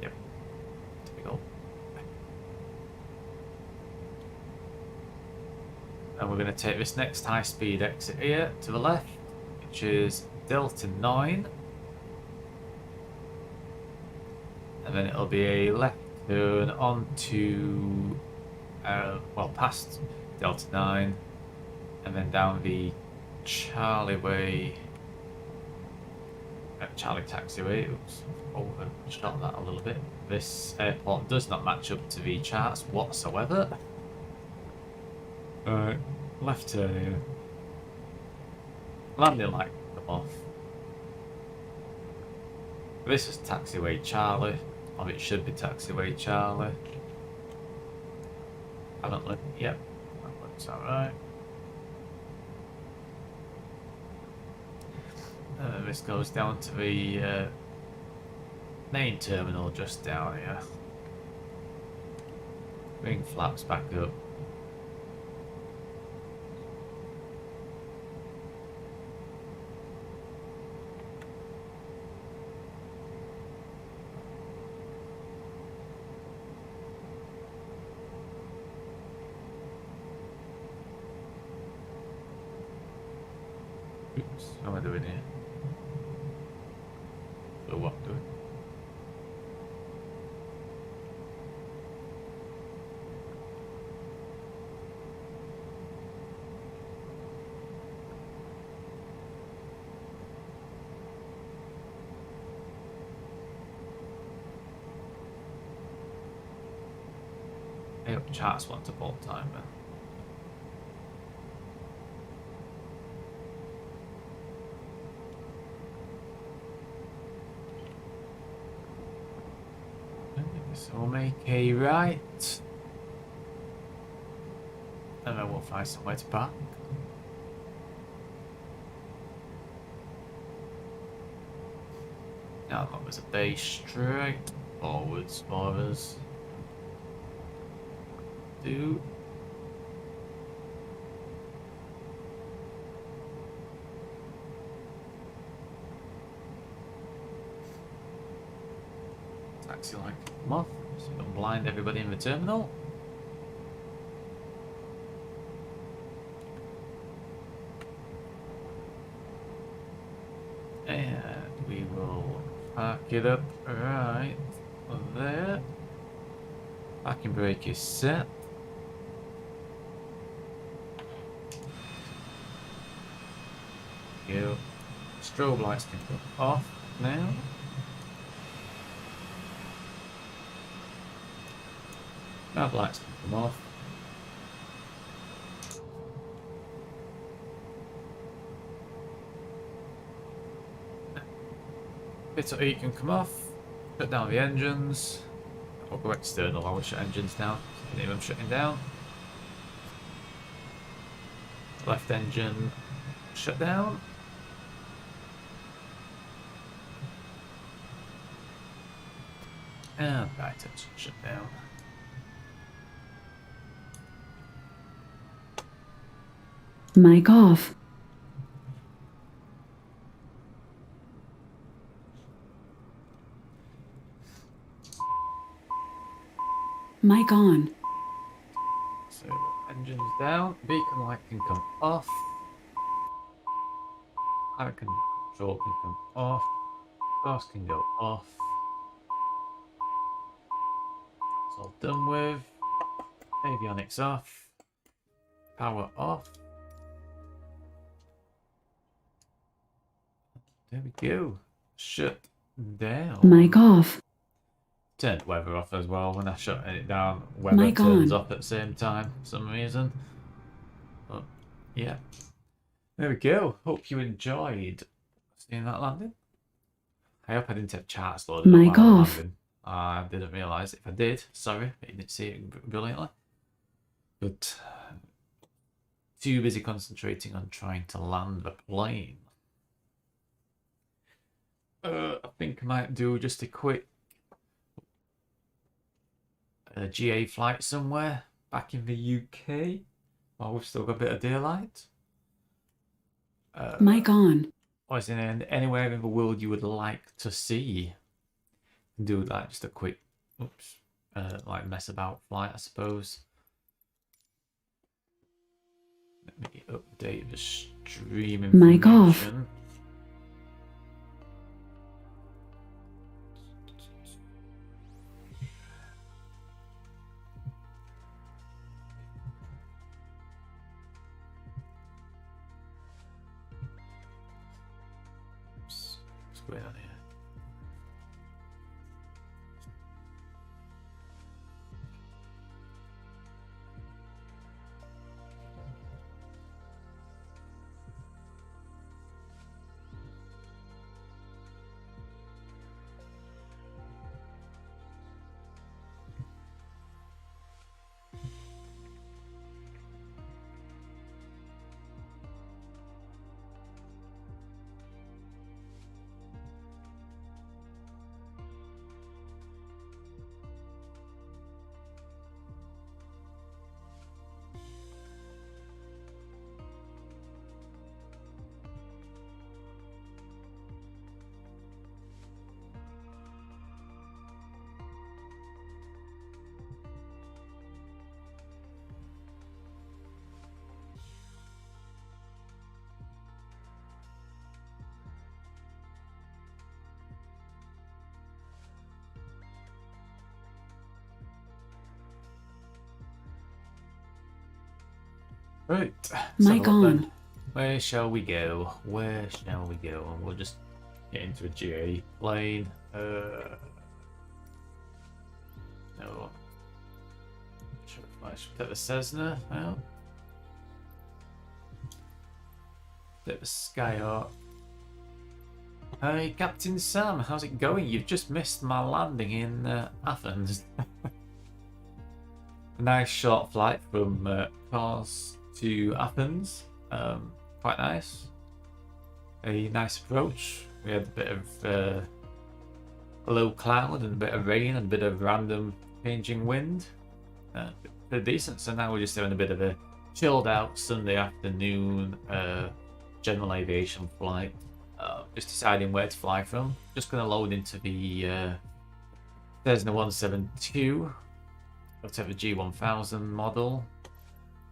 Yep. There we go. And we're going to take this next high-speed exit here to the left, which is Delta 9. And then it'll be a left turn onto, well, past Delta 9, and then down the Charlie Way, Charlie Taxiway. Oops, overshot that a little bit. This airport does not match up to the charts whatsoever. Left turn here. Landing light come off. This is Taxiway Charlie, or it should be Taxiway Charlie. Haven't looked yet. That looks alright. This goes down to the main terminal just down here. Bring flaps back up. Oops, what am I doing here? So what I'm doing? I hope charts want to bolt time then. So we'll make a right, and then we'll find somewhere to park. Now that was a base straight forwards for us. Do. Taxi light come off, so we don't blind everybody in the terminal. And we will park it up right there. Parking brake is set. Go. Strobe lights can go off now. Nav lights can come off. Bit of heat can come off. Shut down the engines. I'll go external. I will shut engines down. Any them shutting down. Left engine shut down. And right engine shut down. Mic off. Mic on. So engines down. Beacon light can come off. Hurricane control can come off. Force can go off. It's all done with. Avionics off. Power off. There we go. Shut down. Mic off. Turned weather off as well when I shut it down. Weather Mic turns on. off at the same time for some reason. But yeah. There we go. Hope you enjoyed seeing that landing. I hope I didn't have charts loaded up Mic while I'm off. landing. I didn't realise. If I did, sorry, I didn't see it brilliantly. But too busy concentrating on trying to land the plane. I think I might do just a quick GA flight somewhere back in the UK while we've still got a bit of daylight. Mic on. Or is there anywhere in the world you would like to see? Do like just a quick, like mess about flight, I suppose. Let me update the stream information. Mic off. What's going on here? Right. Mic so on. then, where shall we go? Where shall we go? And we'll just get into a GA plane. No. Should I take the Cessna out? Bit of a Skyhawk. Hey, Captain Sam, how's it going? You've just missed my landing in Athens. A nice short flight from Kars to Athens. Quite nice. A nice approach. We had a bit of low cloud and a bit of rain and a bit of random changing wind. Pretty decent. So now we're just having a bit of a chilled out Sunday afternoon general aviation flight. Just deciding where to fly from. Just going to load into the Cessna 172, whatever G1000 model,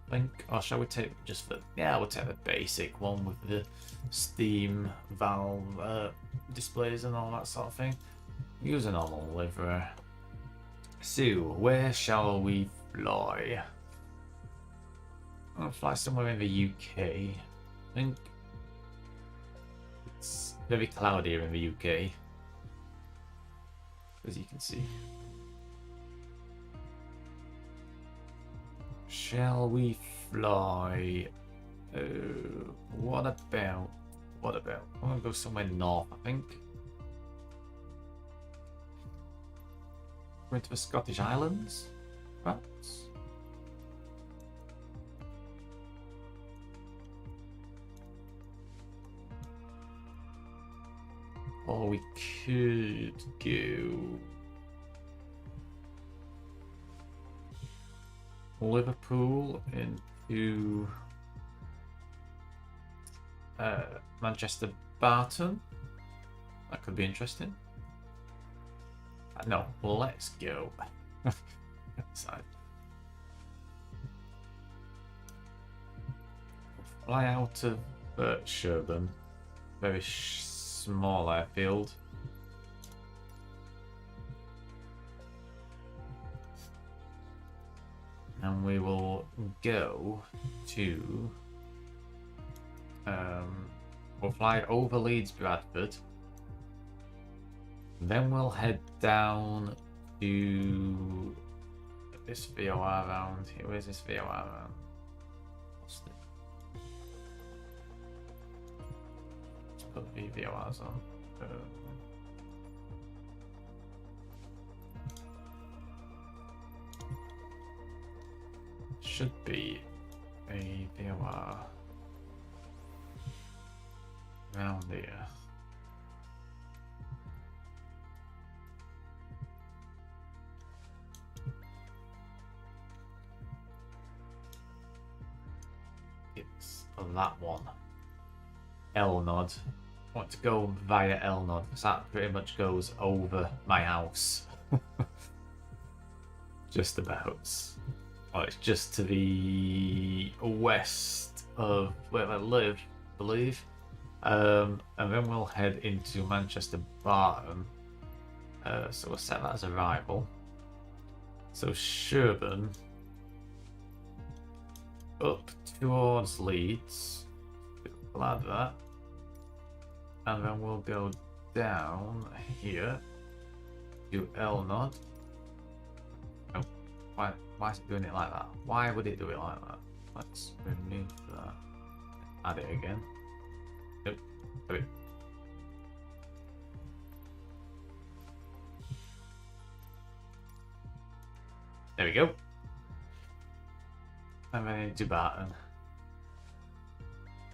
I think. Or shall we take just the, yeah, we'll take the basic one with the steam valve displays and all that sort of thing. Use a normal livery. So, where shall we fly? I'll fly somewhere in the UK. I think it's very cloudy here in the UK, as you can see. Shall we fly? What about? I'm gonna go somewhere north, I think. Going to the Scottish Islands, perhaps? Or we could go Liverpool into Manchester Barton. That could be interesting. No, let's go. Fly out of Sherburn. Very small airfield. And we will go to we'll fly over Leeds Bradford, then we'll head down to this VOR round here. Where's this VOR round? Let's put VVORs on. Should be a VOR around here. It's that one. L nod. I want to go via L nod because that pretty much goes over my house. Just about. Oh, it's just to the west of where I live, I believe. And then we'll head into Manchester Barton. So we'll set that as arrival. So Sherburn up towards Leeds. We'll add that. And then we'll go down here to L nod. Oh, why is it doing it like that? Why would it do it like that? Let's remove that. Add it again. Nope. Put it. There we go. And then into Barton.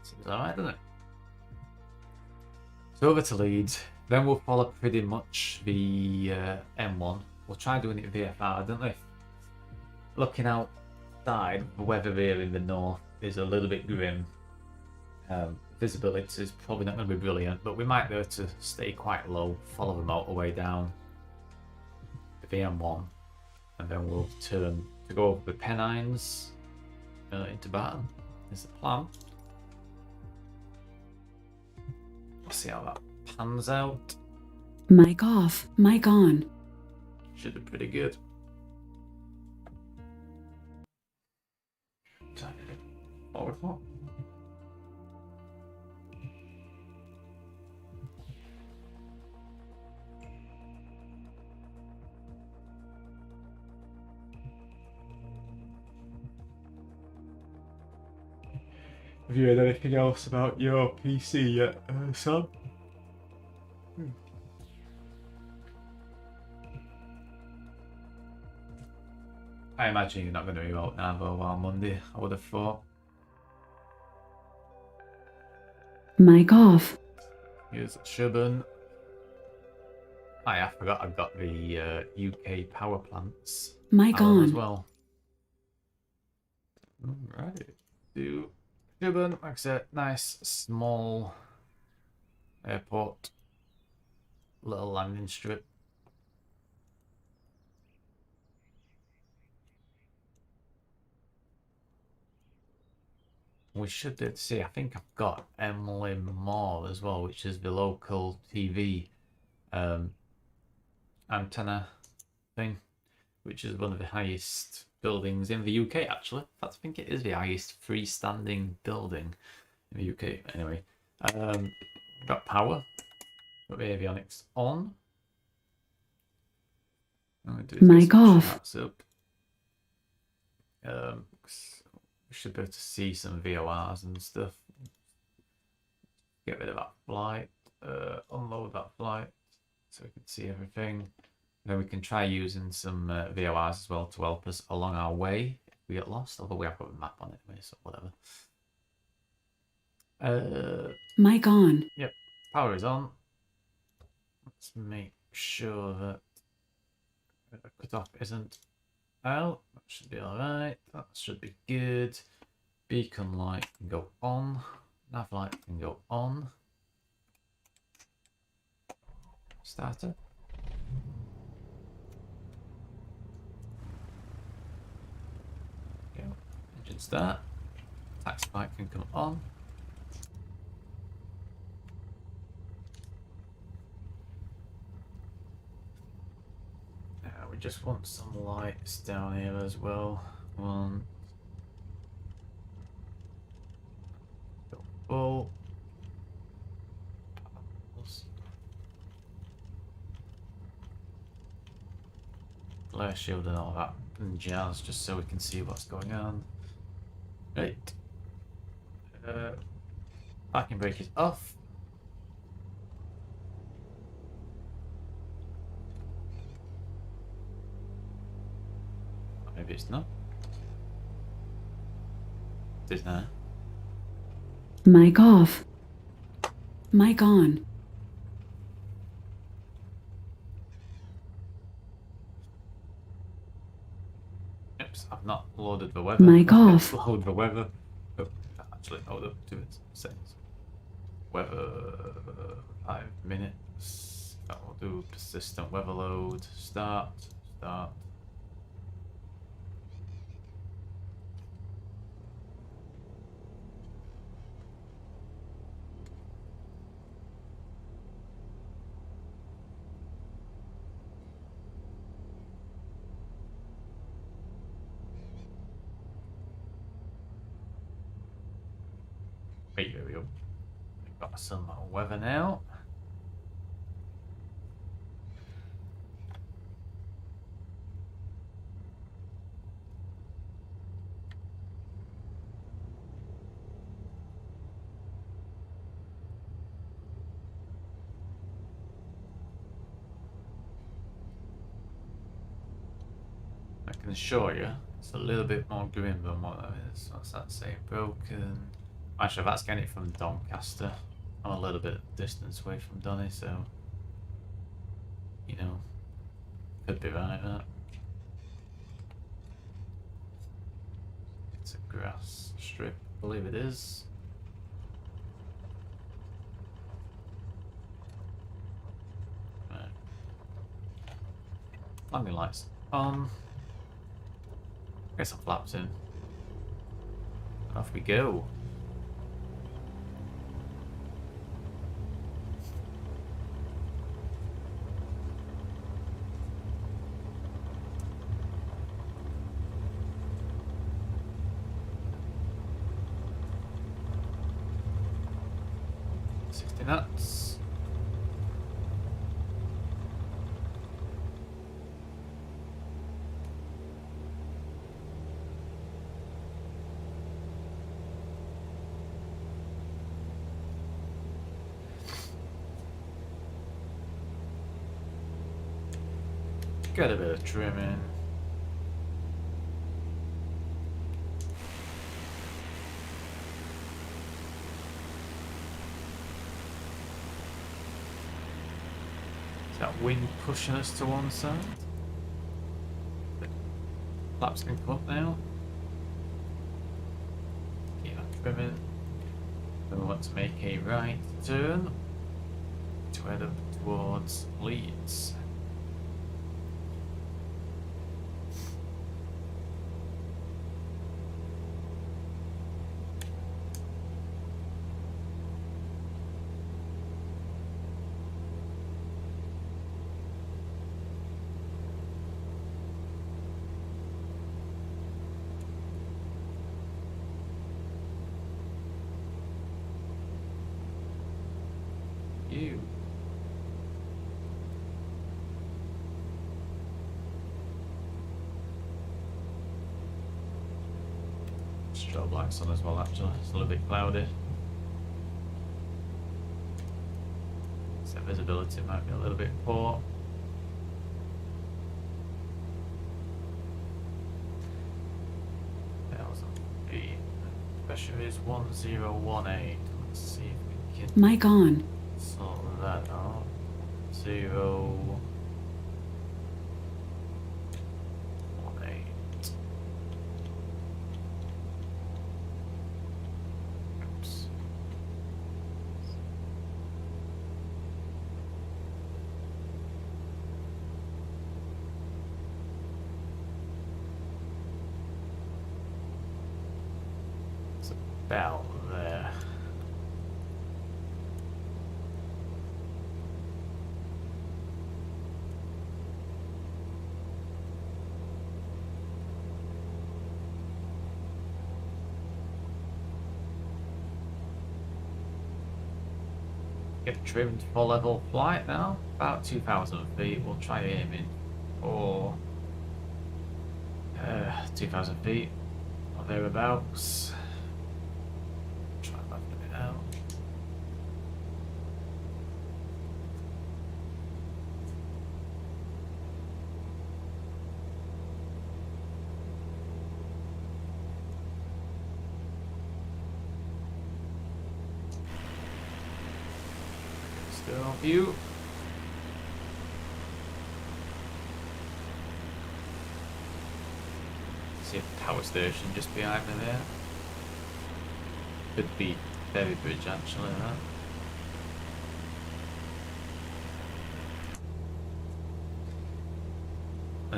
Seems alright, doesn't it? So over to Leeds. Then we'll follow pretty much the M1. We'll try doing it VFR, don't we? Looking outside, the weather here in the north is a little bit grim. Visibility is probably not going to be brilliant, but we might be able to stay quite low, follow the motorway down the M1, and then we'll turn to go over the Pennines into Barton. Is the plan. We'll see how that pans out. Mic off, mic on. Should be pretty good. Forward four. Have you heard anything else about your PC yet, Sam? I imagine you're not going to be out now while Monday, I would have thought. Mic off. Here's Sherburn. I forgot I've got the UK power plants Mic power as on. well. Right. To Durban, like I said, nice small airport, little landing strip. We should be able to see. I think I've got Emily Moore as well, which is the local TV antenna thing, which is one of the highest buildings in the UK, actually. In fact, I think it is the highest freestanding building in the UK. Anyway, got power, got the avionics on. I'm going to do is Mic get some off. charts up. We should be able to see some VORs and stuff. Get rid of that flight, unload that flight so we can see everything. Then we can try using some VORs as well to help us along our way if we get lost, although we have got a map on it anyway, so whatever. Mic on. Yep, power is on. Let's make sure that the cutoff isn't out. That should be alright. That should be good. Beacon light can go on. Nav light can go on. Starter. Go. Engine start. Taxi light can come on. Now we just want some lights down here as well. One. Go full. Glare shield and all that and jazz, just so we can see what's going on. Right. Parking brake is off. Maybe it's not. It is now. Mic off. Mic on. Oops, I've not loaded the weather. Mic off. Load the weather. Oh, actually, hold up to it. Settings. Weather 5 minutes. That will do persistent weather load. Start. Right, there we go. We've got some weather now. I can assure you it's a little bit more grim than what that is. What's that say? Broken. Actually, that's getting it from Doncaster. I'm a little bit distance away from Donny, so you know, could be right. That it's a grass strip, I believe it is. Right. Landing lights on. Get some flaps in. Off we go. Nuts. Get a bit of trim in. That wind pushing us to one side. Flaps can come up now. Keep that trimming. Then we want to make a right turn to head up towards Leeds. You. Strobe lights on as well, actually. It's a little bit cloudy. So visibility might be a little bit poor. The pressure is 1018. Let's see if we can Mic on. sort that out. 0 1 8. Oops. It's about there. Get trimmed for level flight now, about 2,000 feet. We'll try aiming for 2,000 feet or thereabouts. Try mapping it out. Still on view. See a power station just behind me there. Could be Ferry Bridge actually, that.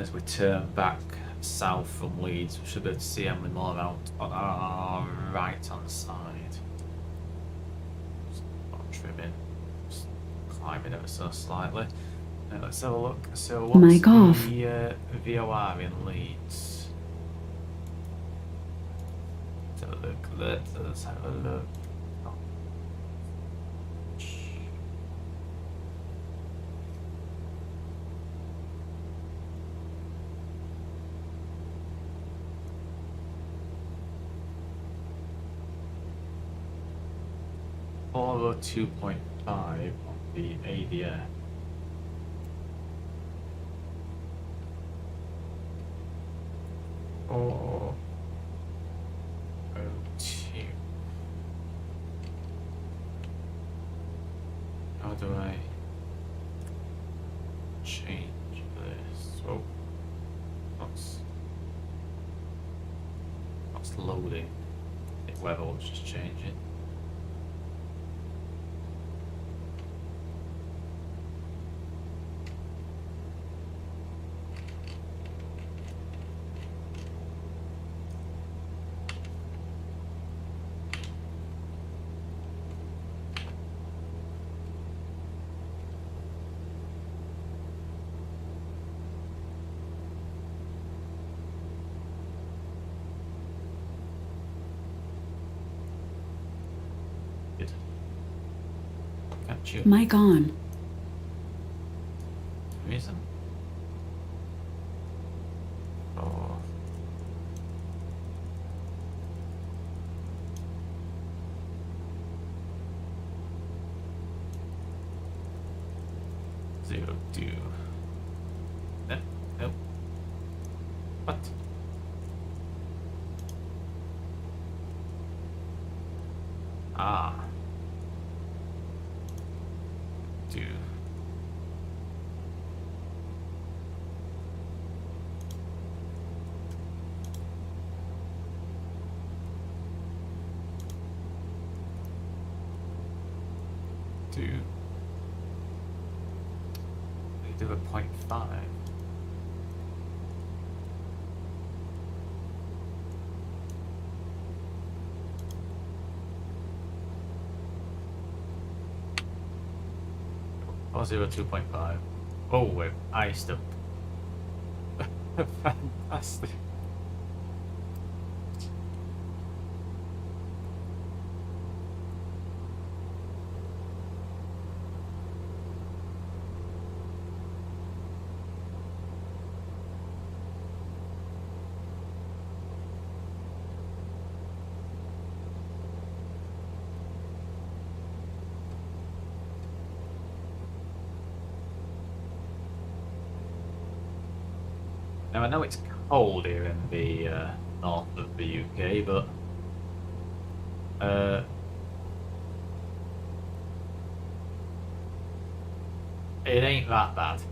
As we turn back south from Leeds, we should be able to see Emily Moore out on our right hand side. Just not trimming, just climbing ever so slightly. Let's have a look. So what's Mic off. the VOR in Leeds? Let's have a look. Let's have a look. Oh. 402.5 on the ADF. Oh, 02. How do I change this? Oh, that's loading. The weather was just changing. Catch you. Mic on. Reason. Oh. Zero two. No, no. What? Ah. 2. to do a 0.5. Or 2.5. Oh, we've iced up. Fantastic. Now I know it's cold here in the north of the UK, but it ain't that bad.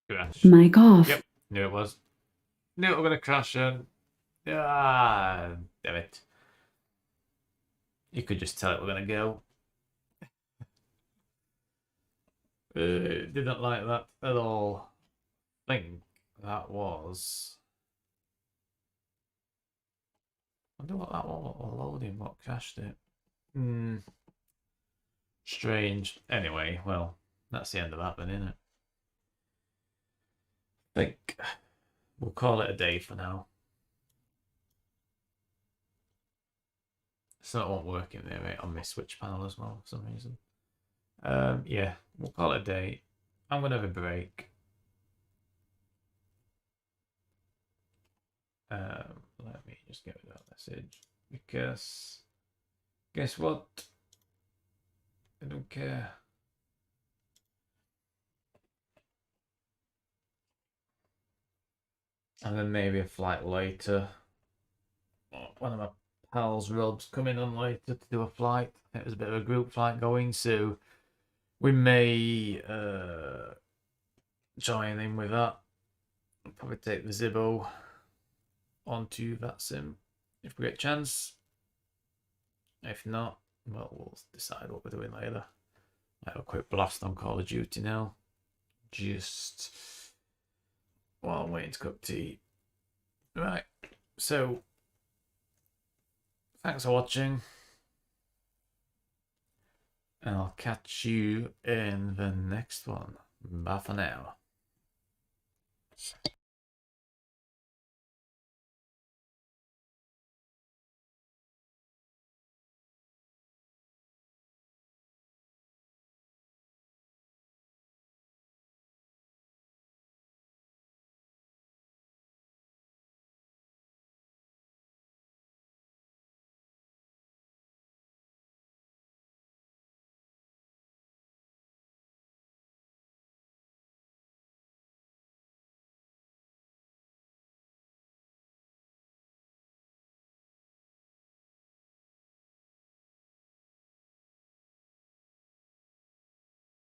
Crash. Mic off. Yep, knew it was. Knew it was gonna crash and damn it. You could just tell it we're gonna go. Didn't like that at all. I think that was. I wonder what that was loading, what crashed it. Strange. Anyway, well, that's the end of that then, isn't it? I think we'll call it a day for now. So it won't work in there, right, on my switch panel as well for some reason. Yeah, we'll call it a day. I'm gonna have a break. Let me just get rid of that message because guess what? I don't care. And then maybe a flight later when I'm pals Rob's coming on later to do a flight. It was a bit of a group flight going, so we may join in with that. Probably take the Zibbo onto VATSIM if we get a chance. If not, well, we'll decide what we're doing later. I have a quick blast on Call of Duty now. Just while I'm waiting to cook tea. Right, so thanks for watching. And I'll catch you in the next one. Bye for now.